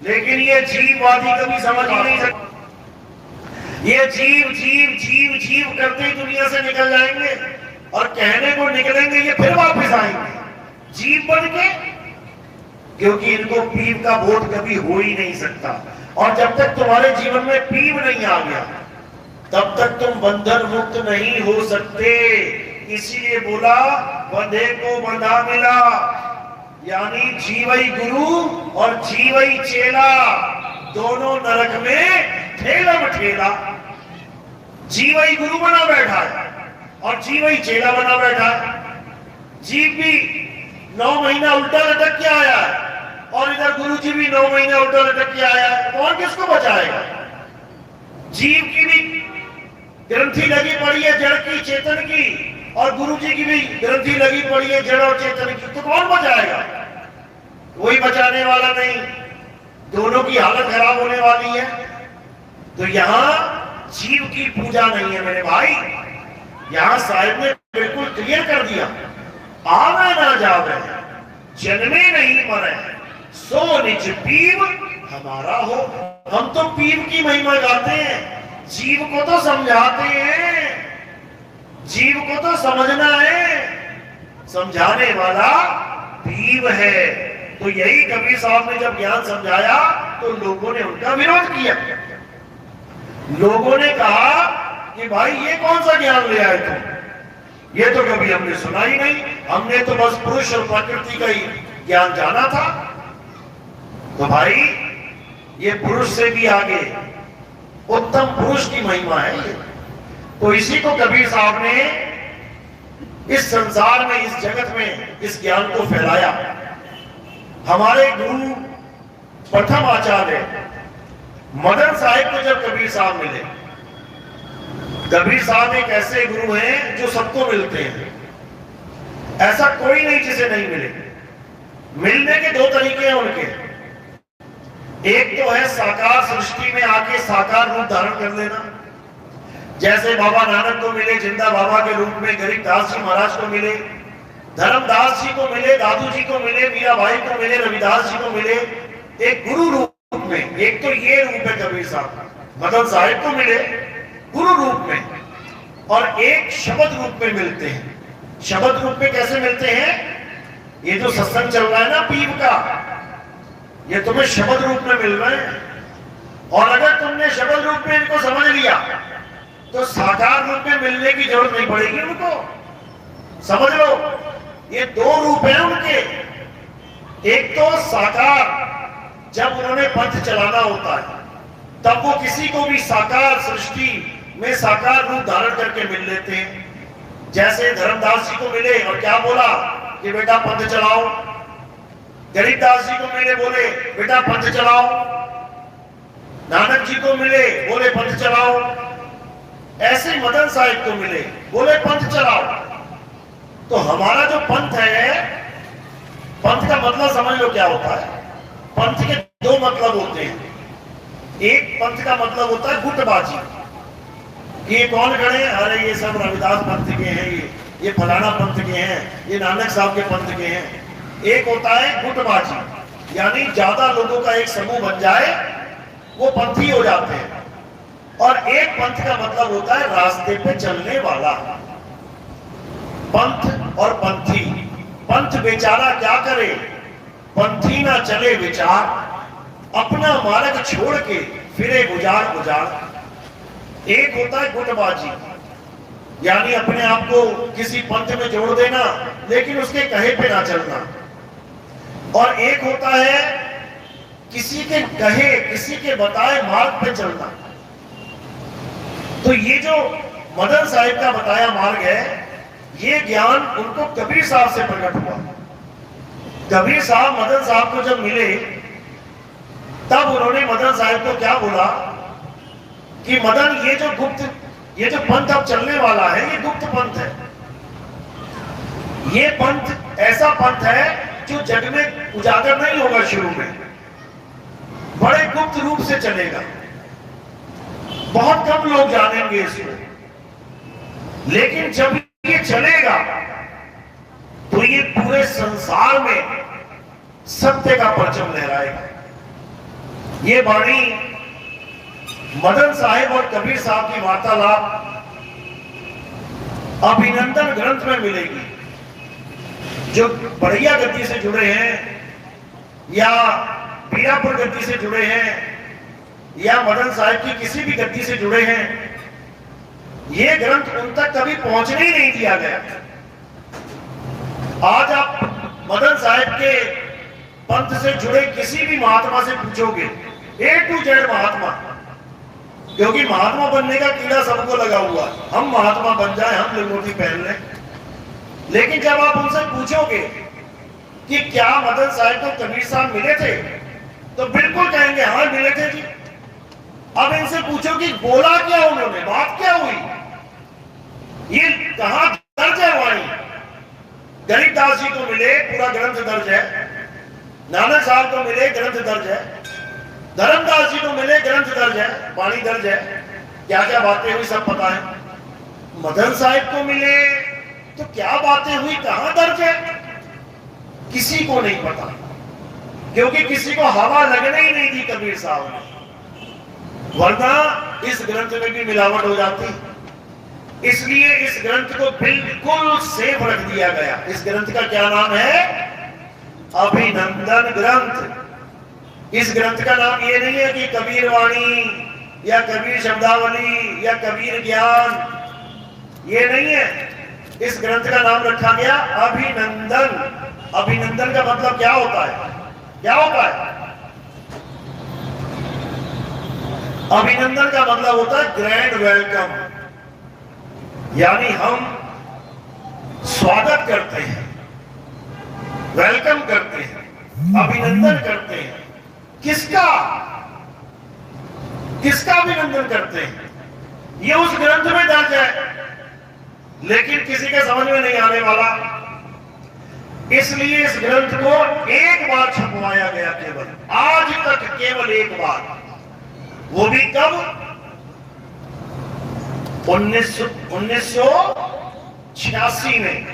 लेकिन ये जीववादी कभी समझ नहीं सकते। ये जीव जीव जीव जीव करते ही दुनिया से निकल जाएंगे और कहने को निकलेंगे ये फिर वापस आएंगे जीव बन के, क्योंकि इनको पीव का बोध कभी हो ही नहीं सकता। और जब तक तुम्हारे जीवन में पीव नहीं आ गया, तब तक तुम बंधन मुक्त नहीं हो सकते। इसीलिए बोला बंधे को बंधा मिला, यानी जीवई गुरु और जीवई चेला, दोनों नरक में ठेलम ठेला। जीवई गुरु बना बैठा है और जीवई चेला बना बैठा है। जीव भी 9 महीना उल्टा लटक के आया है और इधर गुरु जी भी 9 महीना उल्टा लटक के आया है। कौन किसको बचाएगा? जीव की भी ग्रंथि लगी पड़ी है जड़ की, चेतन की, और गुरु जी की भी ग्रंथि लगी पड़ी है जड़ और चेतन की, तो कौन बचाएगा? कोई बचाने वाला नहीं, दोनों की हालत खराब होने वाली है। तो यहां जीव की पूजा नहीं है मेरे भाई। यहां साहिब ने बिल्कुल क्लियर कर दिया, आवे ना जावे, जन्मे नहीं मरे, सो निज पीव हमारा हो। हम तो पीव की महिमा गाते हैं, जीव को तो समझाते हैं, जीव को तो समझना है, समझाने वाला पीव है। तो यही कबीर साहब ने जब ज्ञान समझाया तो लोगों ने उनका विरोध किया। लोगों ने कहा कि भाई ये कौन सा ज्ञान ले आए तुम, ये तो कभी हमने सुना ही नहीं, हमने तो बस पुरुष और प्रकृति का ही ज्ञान जाना था। तो भाई ये पुरुष से भी आगे उत्तम पुरुष की महिमा है ये। तो इसी को कबीर साहब ने इस संसार में, इस जगत में इस ज्ञान को फैलाया। हमारे गुरु प्रथम आचार्य मदन साहिब को जब कबीर साहब मिले, कबीर साहब एक ऐसे गुरु हैं जो सबको मिलते हैं, ऐसा कोई नहीं जिसे नहीं मिले। मिलने के दो तरीके हैं उनके, एक तो है साकार सृष्टि में आके साकार रूप धारण कर लेना, जैसे बाबा नानक को मिले जिंदा बाबा के रूप में, गरीबदास जी महाराज को मिले, धर्मदास जी को मिले, दादू जी को मिले, मीराबाई को मिले, रविदास जी को मिले, एक गुरु रूप में। एक तो ये रूप है कबीर साहब, मदन साहिब को मिले गुरु रूप में, और एक शब्द रूप में मिलते हैं। शब्द रूप में कैसे मिलते हैं? ये जो सत्संग चल रहा है ना पीव का, ये तुम्हें शब्द रूप में मिल रहे हैं। और अगर तुमने शब्द रूप में इनको समझ लिया तो साकार रूप में मिलने की जरूरत नहीं पड़ेगी उनको। समझ लो, ये दो रूप हैं उनके। एक तो साकार, जब उन्होंने पंथ चलाना होता है तब वो किसी को भी साकार सृष्टि में साकार रूप धारण करके मिल लेते हैं। जैसे धर्मदास जी को मिले और क्या बोला कि बेटा पंथ चलाओ, गरीबदास जी को मिले बोले बेटा पंथ चलाओ, नानक जी को मिले बोले पंथ चलाओ, ऐसे मदन साहिब को मिले बोले पंथ चलाओ। तो हमारा जो पंथ है, पंथ का मतलब समझ लो क्या होता है। पंथ के दो मतलब होते हैं। एक पंथ का मतलब होता है गुटबाजी, कि ये कौन खड़े हैं, अरे ये सब रविदास पंथ के हैं, ये फलाना पंथ के हैं, ये नानक साहब के पंथ के हैं। एक होता है गुटबाजी, यानी ज्यादा लोगों का एक समूह बन जाए वो पंथी हो जाते हैं। और एक पंथ का मतलब होता है रास्ते पे चलने वाला। पंथ और पंथी, पंथ बेचारा क्या करे, पंथी ना चले विचार, अपना मार्ग छोड़ के फिरे गुजार गुजार। एक होता है गुटबाजी, यानी अपने आप को किसी पंथ में जोड़ देना लेकिन उसके कहे पे ना चलना। और एक होता है किसी के कहे, किसी के बताए मार्ग पे चलना। तो ये जो मदन साहिब का बताया मार्ग है, ये ज्ञान उनको कबीर साहब से प्रकट हुआ। कबीर साहब मदन साहब को जब मिले तब उन्होंने मदन साहिब को क्या बोला कि मदन, ये जो गुप्त, ये जो पंथ अब चलने वाला है ये गुप्त पंथ है। ये पंथ ऐसा पंथ है जो जग में उजागर नहीं होगा, शुरू में बड़े गुप्त रूप से चलेगा, बहुत कम लोग जानेंगे इसको। लेकिन जब ये चलेगा तो ये पूरे संसार में सत्य का परचम लहराएगा। ये वाणी मदन साहिब और कबीर साहब की वार्तालाप अभिनंदन ग्रंथ में मिलेगी। जो बढ़िया गद्दी से जुड़े हैं या बीरापुर गद्दी से जुड़े हैं या मदन साहिब की किसी भी गद्दी से जुड़े हैं, ये ग्रंथ उन तक कभी पहुंचने ही नहीं दिया गया। आज आप मदन साहिब के पंथ से जुड़े किसी भी महात्मा से पूछोगे, A to Z महात्मा, क्योंकि महात्मा बनने का कीड़ा सबको लगा हुआ, हम महात्मा बन जाए, हम लिंगोटी पहन लें। लेकिन जब आप उनसे पूछोगे कि क्या मदन साहिब को कबीर साहब मिले थे, तो बिल्कुल कहेंगे हाँ मिले थे जी। अब इनसे पूछो कि बोला क्या उन्होंने, बात क्या हुई, ये कहां दर्ज है वाणी। गरीबदास जी को मिले, पूरा ग्रंथ दर्ज है। नानक साहब को मिले, ग्रंथ दर्ज है। धर्मदास जी को मिले, ग्रंथ दर्ज है, वाणी दर्ज है, क्या क्या बातें हुई सब पता है। मदन साहिब को मिले तो क्या बातें हुई, कहां दर्ज है, किसी को नहीं पता, क्योंकि किसी को हवा लगने ही नहीं दी कबीर साहब ने। वरना इस ग्रंथ में भी मिलावट हो जाती। इसलिए इस ग्रंथ को बिल्कुल सेफ रख दिया गया। इस ग्रंथ का क्या नाम है? अभिनंदन ग्रंथ। इस ग्रंथ का नाम ये नहीं है कि कबीर वाणी या कबीर शब्दावली या कबीर ज्ञान, ये नहीं है। इस ग्रंथ का नाम रखा गया अभिनंदन। अभिनंदन का मतलब क्या होता है? क्या होता है? अभिनंदन का मतलब होता है ग्रैंड वेलकम, यानी हम स्वागत करते हैं, वेलकम करते हैं, अभिनंदन करते हैं। किसका? किसका अभिनंदन करते हैं? ये उस ग्रंथ में दर्ज है, लेकिन किसी के समझ में नहीं आने वाला। इसलिए इस ग्रंथ को एक बार छपवाया गया, केवल आज तक केवल एक बार। वो भी कब? 1986 में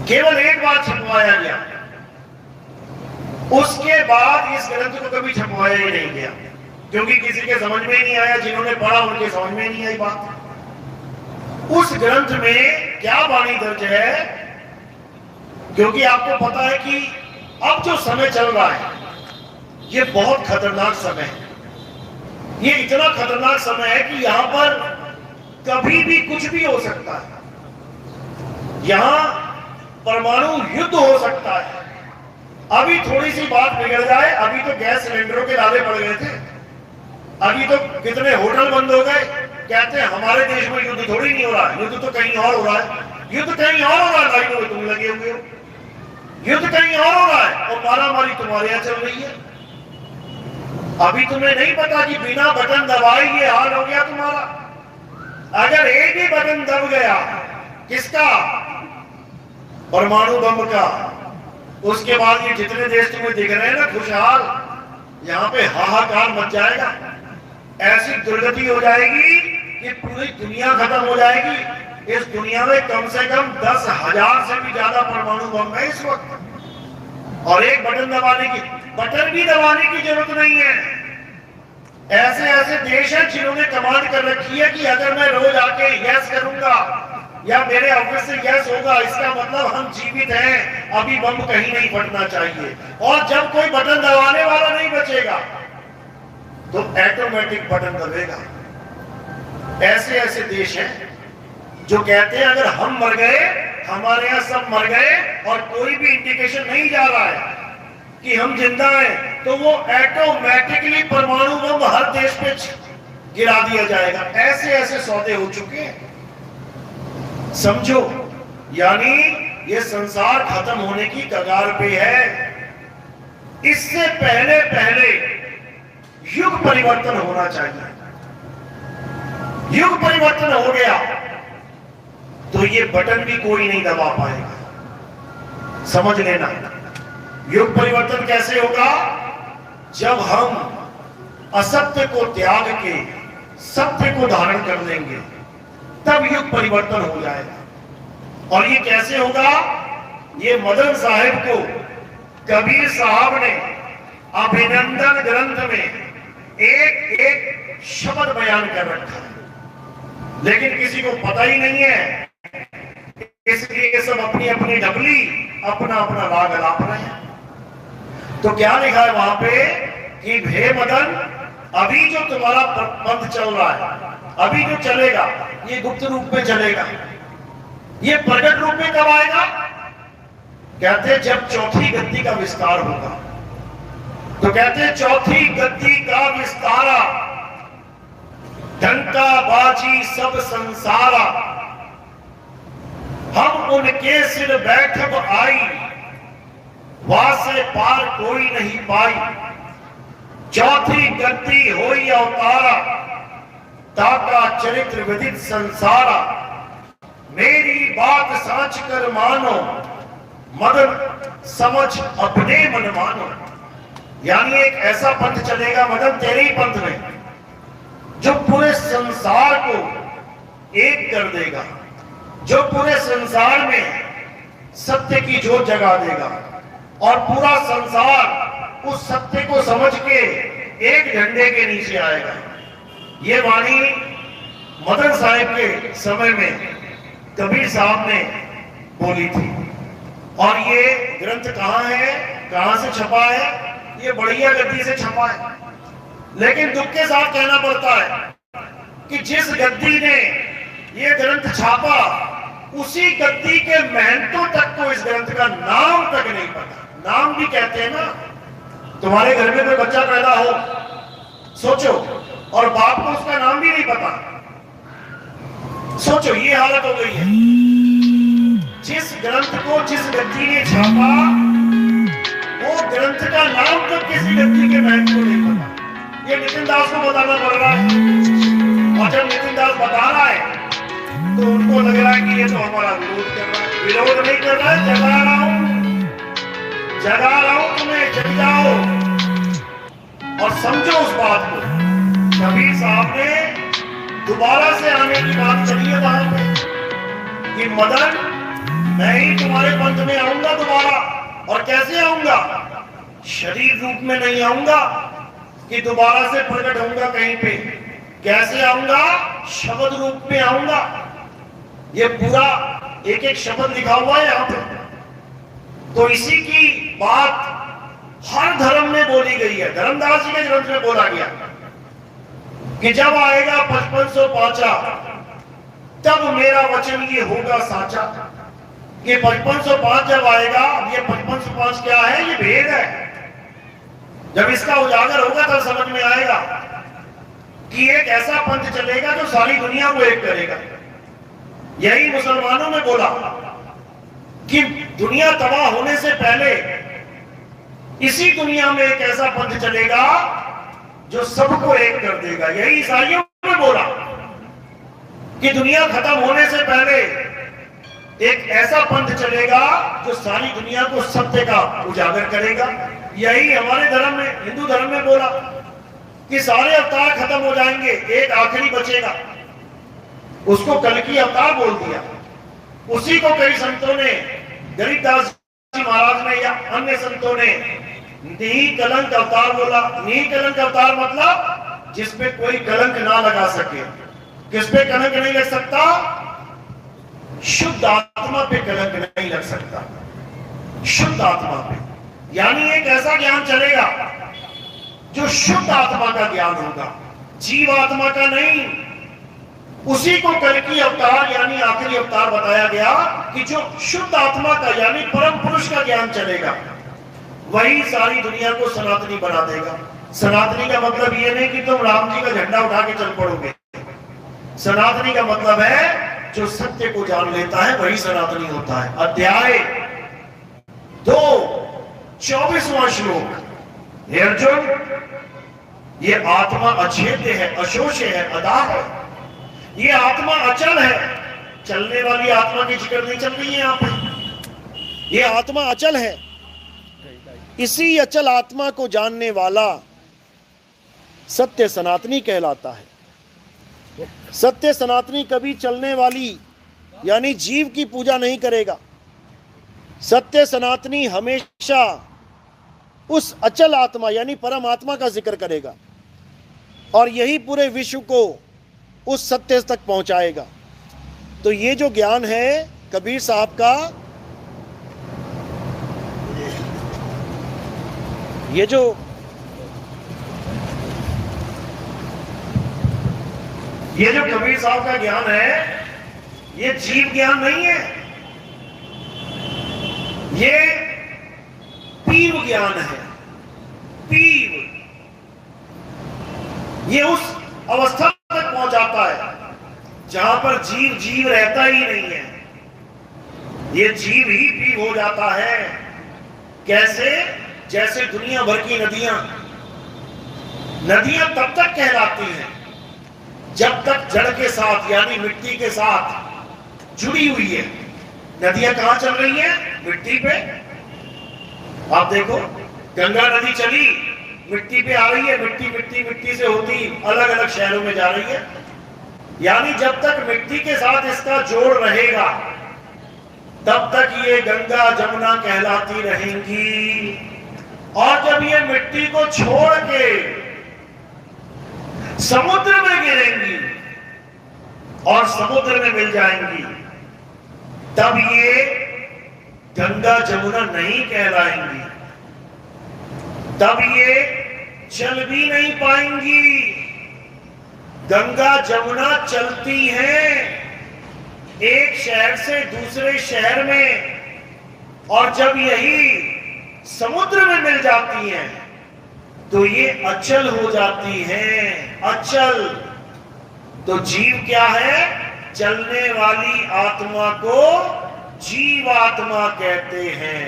केवल एक बार छपवाया गया। उसके बाद इस ग्रंथ को कभी छपवाया ही नहीं गया, क्योंकि किसी के समझ में नहीं आया। जिन्होंने पढ़ा उनके समझ में नहीं आई बात। उस ग्रंथ में क्या वाणी दर्ज है? क्योंकि आपको पता है कि अब जो समय चल रहा है ये बहुत खतरनाक समय है। ये इतना खतरनाक समय है कि यहां पर कभी भी कुछ भी हो सकता है। यहां परमाणु युद्ध हो सकता है। अभी थोड़ी सी बात बिगड़ जाए, अभी तो गैस सिलेंडरों के लाले पड़ गए थे, अभी तो कितने होटल बंद हो गए। कहते हैं हमारे देश में युद्ध थोड़ी नहीं हो रहा है, युद्ध तो कहीं और हो रहा है। युद्ध कहीं और हो रहा है, लाइनों में तुम लगे हुए हो। युद्ध कहीं और हो रहा है और मारामारी तुम्हारे यहां चल रही है। अभी तुम्हें नहीं पता कि बिना बटन दबाए ये हाल हो गया तुम्हारा। अगर एक ही बटन दब गया, किसका? परमाणु बम का, उसके बाद ये जितने देश तुम्हें दिख रहे हैं ना खुशहाल, यहां पे हाहाकार मच जाएगा। ऐसी दुर्गति हो जाएगी कि पूरी दुनिया खत्म हो जाएगी। इस दुनिया में कम से कम 10,000 से भी ज्यादा परमाणु बम है इस वक्त, और एक बटन दबाने की, बटन भी दबाने की जरूरत नहीं है। ऐसे ऐसे देश हैं जिन्होंने कमांड कर रखी है कि अगर मैं रोज आके यस करूंगा या मेरे ऑफिस से यस होगा, इसका मतलब हम जीवित हैं, अभी बम कहीं नहीं फटना चाहिए। और जब कोई बटन दबाने वाला नहीं बचेगा तो ऑटोमेटिक बटन दबेगा। ऐसे ऐसे देश हैं जो कहते हैं अगर हम मर गए, हमारे यहां सब मर गए और कोई भी इंडिकेशन नहीं जा रहा है कि हम जिंदा हैं, तो वो ऑटोमेटिकली परमाणु बम हर देश पे गिरा दिया जाएगा। ऐसे ऐसे सौदे हो चुके हैं, समझो। यानी ये संसार खत्म होने की कगार पे है। इससे पहले पहले युग परिवर्तन होना चाहिए। युग परिवर्तन हो गया तो ये बटन भी कोई नहीं दबा पाएगा, समझ लेना। युग परिवर्तन कैसे होगा? जब हम असत्य को त्याग के सत्य को धारण कर लेंगे, तब युग परिवर्तन हो जाएगा। और ये कैसे होगा? ये मदन साहिब को कबीर साहब ने अभिनंदन ग्रंथ में एक एक शब्द बयान कर रखा है, लेकिन किसी को पता ही नहीं है। इसलिए सब अपनी अपनी डबली, अपना अपना राग अलाप रहे हैं। तो क्या लिखा है वहां पे कि भे मदन, अभी जो तुम्हारा पंथ चल रहा है, अभी जो चलेगा ये गुप्त रूप में चलेगा, ये प्रकट रूप में कब आएगा? कहते हैं जब चौथी गद्दी का विस्तार होगा। तो कहते हैं चौथी गद्दी का विस्तारा, डंका बाजी सब संसारा, हम उनके सिर बैठब आई, वासे पार कोई नहीं पाई, चौथी गद्दी होई अवतारा, ताका चरित्र विदित संसारा, मेरी बात साच कर मानो, मदन समझ अपने मन मानो। यानी एक ऐसा पंथ चलेगा मदन तेरे ही पंथ में, जो पूरे संसार को एक कर देगा, जो पूरे संसार में सत्य की जोत जगा देगा, और पूरा संसार उस सत्य को समझ के एक झंडे के नीचे आएगा। ये वाणी मदन साहिब के समय में कबीर साहब ने बोली थी। और ये ग्रंथ कहाँ है, कहाँ से छपा है? ये बढ़िया गद्दी से छपा है। लेकिन दुख के साथ कहना पड़ता है कि जिस गद्दी ने ये ग्रंथ छापा, उसी गद्दी के महंतों तक को इस ग्रंथ का नाम तक नहीं पता। नाम भी कहते हैं ना, तुम्हारे घर में कोई बच्चा पैदा हो, सोचो, और बाप को उसका नाम भी नहीं पता, सोचो, ये हालत हो गई है। जिस ग्रंथ को जिस गद्दी ने छापा, वो ग्रंथ का नाम तक किसी गद्दी के महंत को नहीं पता। ये नितिन दास को बताना पड़ रहा है। और जब नितिन दास बता रहा है तो उनको लग रहा है कि ये तो हमारा विरोध कर रहा है। विरोध नहीं कर रहा है, जगा रहा हूं तुम्हें, जग जाओ और समझो उस बात को। कबीर साहब ने दोबारा से आने की बात चली है वहां पे कि मदन, मैं ही तुम्हारे पंथ में आऊंगा दोबारा। और कैसे आऊंगा? शरीर रूप में नहीं आऊंगा कि दोबारा से प्रकट होऊंगा कहीं पे। कैसे आऊंगा? शब्द रूप में आऊंगा। ये पूरा एक एक शब्द लिखा हुआ है यहां पे। तो इसी की बात हर धर्म में बोली गई है। धर्मदास जी के ग्रंथ में बोला गया कि जब आएगा 5505 तब मेरा वचन ये होगा साचा। ये 5505 जब आएगा, ये 5505 क्या है? ये भेद है। जब इसका उजागर होगा तब समझ में आएगा कि एक ऐसा पंथ चलेगा जो सारी दुनिया को एक करेगा। यही मुसलमानों ने बोला कि दुनिया तबाह होने से पहले इसी दुनिया में एक ऐसा पंथ चलेगा जो सबको एक कर देगा। यही ईसाइयों ने बोला कि दुनिया खत्म होने से पहले एक ऐसा पंथ चलेगा जो सारी दुनिया को सत्य का उजागर करेगा। यही हमारे धर्म में, हिंदू धर्म में बोला कि सारे अवतार खत्म हो जाएंगे, एक आखिरी बचेगा। उसको कल्कि अवतार बोल दिया। उसी को कई संतों ने, गरीबदास जी महाराज ने या अन्य संतों ने निही कलंक अवतार बोला। निही कलंक अवतार मतलब जिसपे कोई कलंक ना लगा सके। किस पे कलंक नहीं लग सकता? शुद्ध आत्मा पे कलंक नहीं लग सकता। शुद्ध आत्मा पे, यानी एक ऐसा ज्ञान चलेगा जो शुद्ध आत्मा का ज्ञान होगा, जीव आत्मा का नहीं। उसी को कल्कि अवतार यानी आखिरी अवतार बताया गया कि जो शुद्ध आत्मा का यानी परम पुरुष का ज्ञान चलेगा, वही सारी दुनिया को सनातनी बना देगा। सनातनी का मतलब ये नहीं कि तुम राम जी का झंडा उठा के चल पड़ोगे। सनातनी का मतलब है जो सत्य को जान लेता है वही सनातनी होता है। अध्याय 2 24वां श्लोक। हे अर्जुन, ये आत्मा अछेद्य है, अशोष्य है, अदा है। ये आत्मा अचल है। चलने वाली आत्मा की जिक्र नहीं चल रही है यहां पे। ये आत्मा अचल है। इसी अचल आत्मा को जानने वाला सत्य सनातनी कहलाता है। सत्य सनातनी कभी चलने वाली यानी जीव की पूजा नहीं करेगा। सत्य सनातनी हमेशा उस अचल आत्मा यानी परमात्मा का जिक्र करेगा और यही पूरे विश्व को उस सत्य तक पहुंचाएगा। तो ये जो ज्ञान है कबीर साहब का, ये जो कबीर साहब का ज्ञान है, ये जीव ज्ञान नहीं है, ये पीव ज्ञान है। पीव, ये उस अवस्था तक पहुंचाता है जहां पर जीव जीव रहता ही नहीं है। ये जीव ही पीव हो जाता है। कैसे? जैसे दुनिया भर की नदियां तब तक कहलाती हैं जब तक जड़ के साथ यानी मिट्टी के साथ जुड़ी हुई है। नदियां कहां चल रही हैं? मिट्टी पे। आप देखो, गंगा नदी चली, मिट्टी पे आ रही है, मिट्टी से होती अलग अलग शहरों में जा रही है। यानी जब तक मिट्टी के साथ इसका जोड़ रहेगा तब तक ये गंगा जमुना कहलाती रहेंगी। और जब ये मिट्टी को छोड़ के समुद्र में गिरेंगी और समुद्र में मिल जाएंगी, तब ये गंगा जमुना नहीं कहलाएंगी, तब ये चल भी नहीं पाएंगी। गंगा जमुना चलती हैं एक शहर से दूसरे शहर में, और जब यही समुद्र में मिल जाती हैं तो ये अचल हो जाती हैं। अचल तो जीव क्या है? चलने वाली आत्मा को जीवात्मा कहते हैं,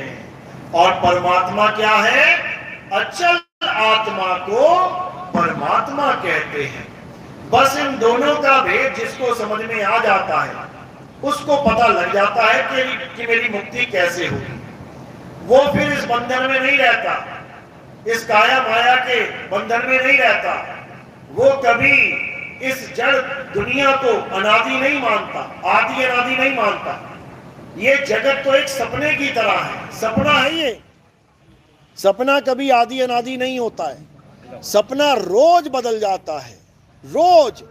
और परमात्मा क्या है? अचल आत्मा को परमात्मा कहते हैं। बस इन दोनों का भेद जिसको समझ में आ जाता है उसको पता लग जाता है कि मेरी मुक्ति कैसे होगी। वो फिर इस बंधन में नहीं रहता, इस काया माया के बंधन में नहीं रहता। वो कभी इस जड़ दुनिया को अनादि नहीं मानता, आदि अनादि नहीं मानता। ये जगत तो एक सपने की तरह है, सपना है ये। सपना कभी आदि अनादि नहीं होता है, सपना रोज बदल जाता है, रोज।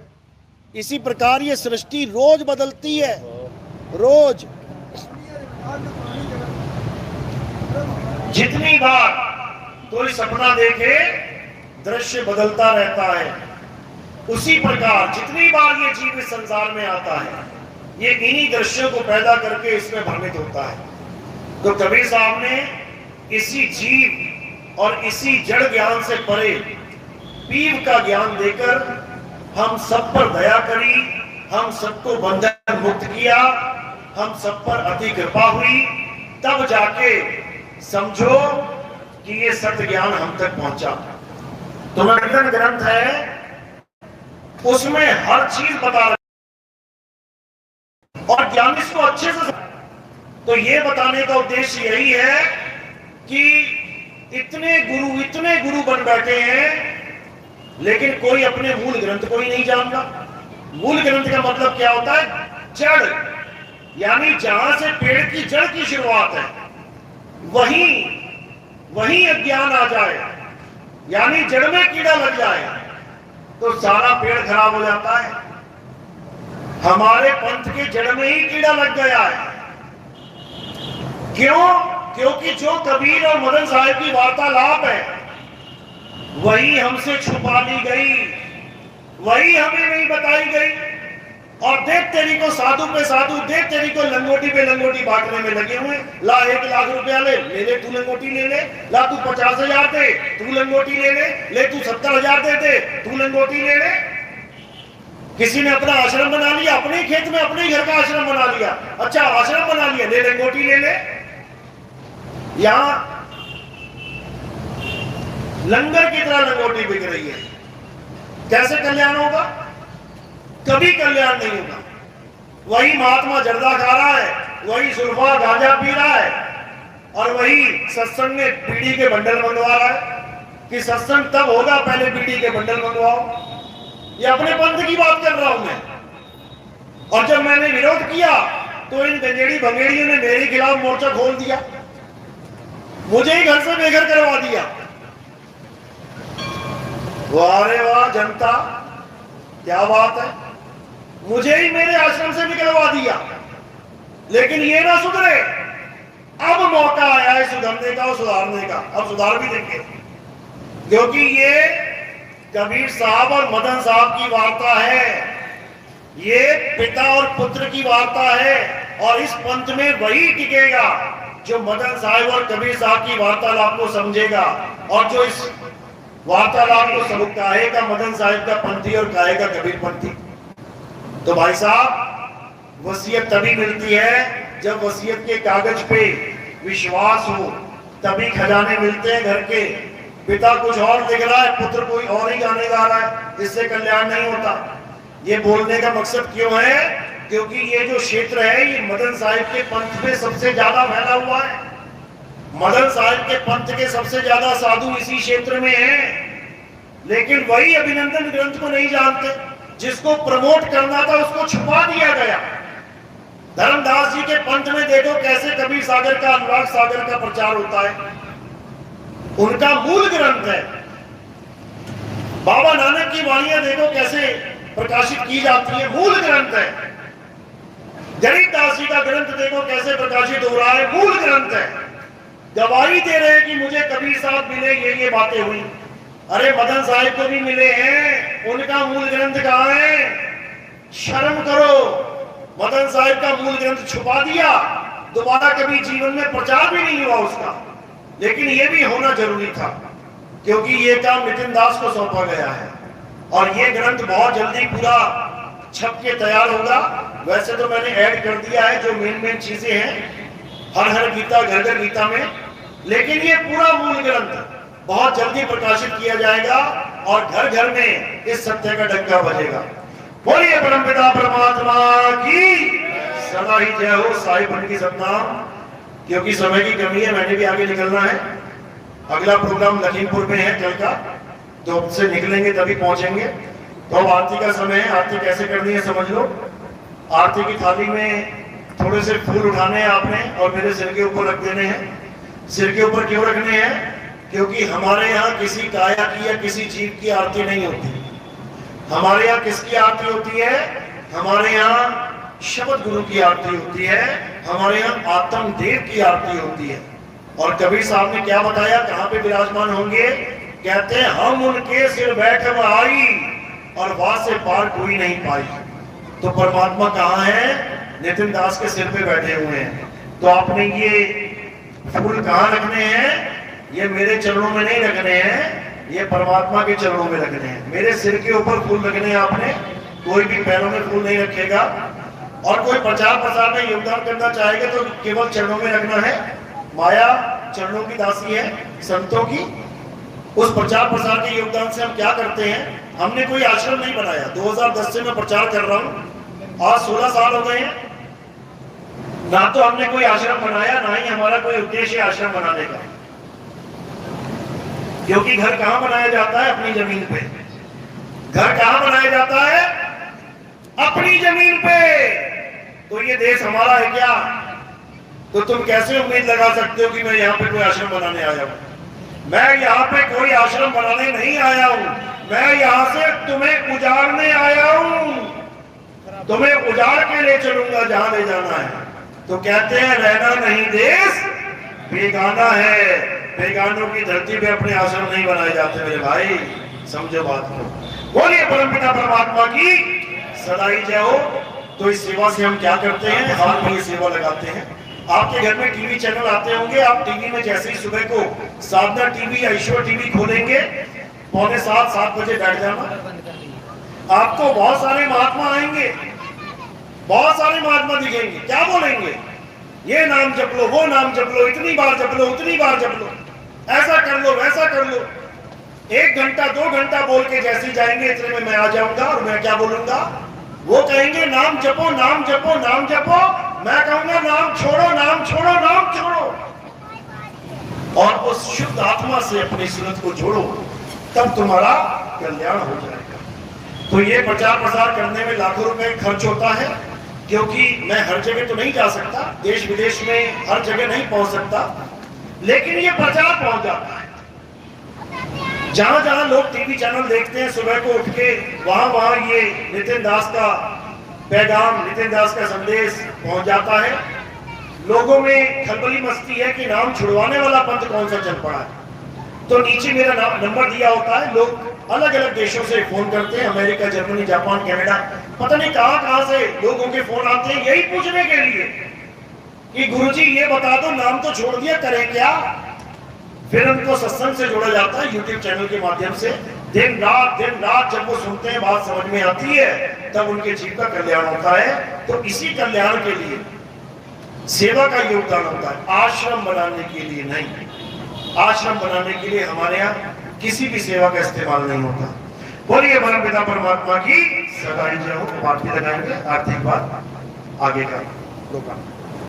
इसी प्रकार ये सृष्टि रोज बदलती है, रोज। जितनी बार कोई सपना देखे दृश्य बदलता रहता है। उसी प्रकार जितनी बार ये जीव इस संसार में आता है ये इन्हीं दृश्यों को पैदा करके इसमें भ्रमित होता है। तो कबीर साहब ने इसी जीव और इसी जड़ ज्ञान से परे पीव का ज्ञान देकर हम सब पर दया करी, हम सबको बंधन मुक्त किया, हम सब पर अति कृपा हुई। तब जाके समझो कि ये सत्य ज्ञान हम तक पहुंचा। तो निरंजन ग्रंथ है, उसमें हर चीज बता रहे और ज्ञान इसको अच्छे से। तो ये बताने का उद्देश्य यही है कि इतने गुरु बन बैठे हैं, लेकिन कोई अपने मूल ग्रंथ को ही नहीं जानता। मूल ग्रंथ का मतलब क्या होता है? जड़, यानी जहां से पेड़ की जड़ की शुरुआत है वही अज्ञान आ जाए, यानी जड़ में कीड़ा लग जाए तो सारा पेड़ खराब हो जाता है। हमारे पंथ के जड़ में ही कीड़ा लग गया है। क्यों? क्योंकि जो कबीर और मदन साहब की वार्तालाप है वही हमसे छुपा ली गई, वही हमें नहीं बताई गई। और देख तेरी को साधु पे साधु, देख तेरी को लंगोटी पे लंगोटी बांटने में लगे हुए। ला 1 लाख रुपया ले तू लंगोटी ले ले, ला तू 50,000 दे तू लंगोटी ले तू 70,000 दे तू लंगोटी ले ले। किसी ने अपना आश्रम बना लिया, अपने खेत में अपने घर का आश्रम बना लिया। अच्छा आश्रम बना लिया, ले लंगोटी ले। यहां लंगर की तरह लंगोटी बिक रही है। कैसे कल्याण होगा? कभी कल्याण नहीं होगा। वही महात्मा जर्दा खा रहा है, वही सुरफा गांजा पी रहा है, और वही सत्संग में बीड़ी के बंडल मंगवा रहा है कि सत्संग तब होगा पहले बीड़ी के बंडल मंगवाओ। ये अपने पंथ की बात कर रहा हूं मैं। और जब मैंने विरोध किया तो इन गंजेड़ी भंगेड़ियों ने मेरे खिलाफ मोर्चा खोल दिया, मुझे ही घर से बेघर करवा दिया। वाह रे वाह जनता, क्या बात है, मुझे ही मेरे आश्रम से निकलवा दिया। लेकिन ये ना सुधरे, अब मौका आया है सुधरने का और सुधारने का। अब सुधार भी देंगे, क्योंकि ये कबीर साहब और मदन साहब की वार्ता है, ये पिता और पुत्र की वार्ता है। और इस पंथ में वही टिकेगा जो मदन साहब और कबीर साहब की वार्तालाप को समझेगा, और जो इस वार्तालाप को समझ कहेगा मदन साहब का पंथी और कहेगा कबीर पंथी। तो भाई साहब, वसीयत तभी मिलती है जब वसीयत के कागज पे विश्वास हो, तभी खजाने मिलते हैं घर के। पिता कुछ और लिख रहा है, पुत्र कोई और ही गाने गा रहा है, इससे कल्याण नहीं होता। ये बोलने का मकसद क्यों है? क्योंकि ये जो क्षेत्र है ये मदन साहिब के पंथ में सबसे ज्यादा फैला हुआ है। मदन साहिब के पंथ के सबसे ज्यादा साधु इसी क्षेत्र में हैं। लेकिन वही अभिनंदन ग्रंथ को नहीं जानते। जिसको प्रमोट करना था उसको छुपा दिया गया। धर्मदास जी के पंथ में देखो कैसे कबीर सागर का, अनुराग सागर का प्रचार होता है। उनका मूल ग्रंथ है, बाबा नानक की वाणियां देखो कैसे प्रकाशित की जाती है, मूल ग्रंथ है। गरीबदास जी का ग्रंथ देखो कैसे प्रकाशित हो रहा है, मूल ग्रंथ है। गवाही दे रहे हैं कि मुझे कबीर साहब मिले, ये बातें हुई। अरे मदन साहिब को भी मिले हैं, उनका मूल ग्रंथ कहाँ है? शर्म करो, मदन साहिब का मूल ग्रंथ छुपा दिया, दोबारा कभी जीवन में प्रचार भी नहीं हुआ उसका। लेकिन ये भी होना जरूरी था, क्योंकि ये काम नितिन दास को सौंपा गया है और ये ग्रंथ बहुत जल्दी पूरा छप के तैयार होगा। वैसे तो मैंने ऐड कर दिया है जो मेन चीजें हैं हर हर गीता घर घर गीता में, लेकिन ये पूरा मूल ग्रंथ बहुत जल्दी प्रकाशित किया जाएगा और घर घर में इस सत्य का डंका बजेगा। बोलिए परमपिता परमात्मा की सदा ही जय हो। साहिब बन की सतनाम। क्योंकि समय की कमी है, मैंने भी आगे निकलना है। अगला प्रोग्राम लखीमपुर में है कल का, तो उससे निकलेंगे तभी पहुंचेंगे। तो अब आरती का समय है, आरती कैसे करनी है समझ लो। आरती की थाली में थोड़े से फूल उठाने हैं आपने और मेरे सिर के ऊपर रख देने हैं। सिर के ऊपर क्यों रखने हैं? क्योंकि हमारे यहाँ किसी काया की या किसी जीव की आरती नहीं होती। हमारे यहाँ किसकी आरती होती है? हमारे यहाँ शब्द गुरु की आरती होती है, हमारे यहाँ आत्मदेव की आरती होती है। और कबीर साहब ने क्या बताया, कहाँ पे विराजमान होंगे? कहते हैं हम उनके सिर बैठ आई और वहां से पार कोई नहीं पाई। तो परमात्मा कहाँ है? नितिन दास के सिर पे बैठे हुए हैं। तो आपने ये फूल कहाँ रखने हैं? ये मेरे चरणों में नहीं रखने हैं, ये परमात्मा के चरणों में रखने हैं। मेरे सिर के ऊपर फूल रखने हैं आपने, कोई भी पैरों में फूल नहीं रखेगा। और कोई प्रचार प्रसार में योगदान करना चाहेगा तो केवल चरणों में रखना है। माया चरणों की दासी है संतों की। उस प्रचार प्रसार के योगदान से हम क्या करते हैं? हमने कोई आश्रम नहीं बनाया। 2010 से मैं प्रचार कर रहा हूँ, आज 16 साल हो गए हैं। ना तो हमने कोई आश्रम बनाया, ना ही हमारा कोई उद्देश्य आश्रम बनाने का। क्योंकि घर कहां बनाया जाता है? अपनी जमीन पे। घर कहां बनाया जाता है? अपनी जमीन पे। तो ये देश हमारा है क्या? तो तुम कैसे उम्मीद लगा सकते हो कि मैं यहाँ पे कोई आश्रम बनाने आया हूं? मैं यहाँ पे कोई आश्रम बनाने नहीं आया हूं, मैं यहाँ से तुम्हें उजाड़ने आया हूं। तुम्हें उजाड़ के ले चलूंगा जहां ले जाना है। तो कहते हैं रहना नहीं देश बेगाना है, बेगानों की धरती पे अपने आश्रम नहीं बनाए जाते मेरे भाई, समझो बात को। बोलिए परमपिता परमात्मा की सदा ही जय हो। तो इस सेवा से हम क्या करते हैं? हाथ में ये सेवा लगाते हैं। आपके घर में टीवी चैनल आते होंगे, आप टीवी में जैसे ही सुबह को साधना टीवी या ईश्वर टीवी खोलेंगे, 6:45-7 बजे बैठ जाना। आपको बहुत सारे महात्मा आएंगे, बहुत सारे महात्मा दिखेंगे। क्या बोलेंगे? ये नाम जप लो, वो नाम जप लो, इतनी बार जप लो, उतनी बार जप लो, ऐसा कर लो, वैसा कर लो। 1 घंटा 2 घंटा बोल के जैसे जाएंगे इतने में मैं आ जाऊंगा और मैं क्या बोलूंगा? वो कहेंगे नाम जपो, नाम जपो, नाम जपो। मैं कहूंगा नाम छोड़ो, नाम छोड़ो, नाम छोड़ो। और उस शुद्ध आत्मा से अपनी सूरत को जोड़ो, तब तुम्हारा कल्याण हो जाएगा। तो ये प्रचार प्रसार करने में लाखों रुपए खर्च होता है, क्योंकि मैं हर जगह तो नहीं जा सकता, देश विदेश में हर जगह नहीं पहुंच सकता, लेकिन ये प्रचार पहुंच जाता है। जहां जहां लोग टीवी चैनल देखते हैं सुबह को उठ के, वहां वहां ये नितिन दास का पैगाम, नितिन दास का संदेश पहुंच जाता है। लोगों में खलबली मस्ती है कि नाम छुड़वाने वाला पंथ कौन सा चल पड़ा है। तो नीचे मेरा नंबर दिया होता है, लोग अलग अलग देशों से फोन करते हैं, अमेरिका, जर्मनी, जापान, कनाडा, पता नहीं कहां से लोगों के फोन आते हैं यही पूछने के लिए कि गुरुजी ये बता दो, नाम तो छोड़ दिया, करें क्या? फिर उनको सत्संग से जोड़ा जाता है यूट्यूब चैनल के माध्यम से। दिन रात जब वो सुनते हैं, बात समझ में आती है, तब उनके जीव का कल्याण होता है। तो इसी कल्याण के लिए सेवा का योगदान होता है, आश्रम बनाने के लिए नहीं। आश्रम बनाने के लिए हमारे यहाँ किसी भी सेवा का इस्तेमाल नहीं होता। बोलिए परमपिता परमात्मा की सदा ही जय हो। आरती लगाएंगे, आरती के बाद आगे का प्रोग्राम।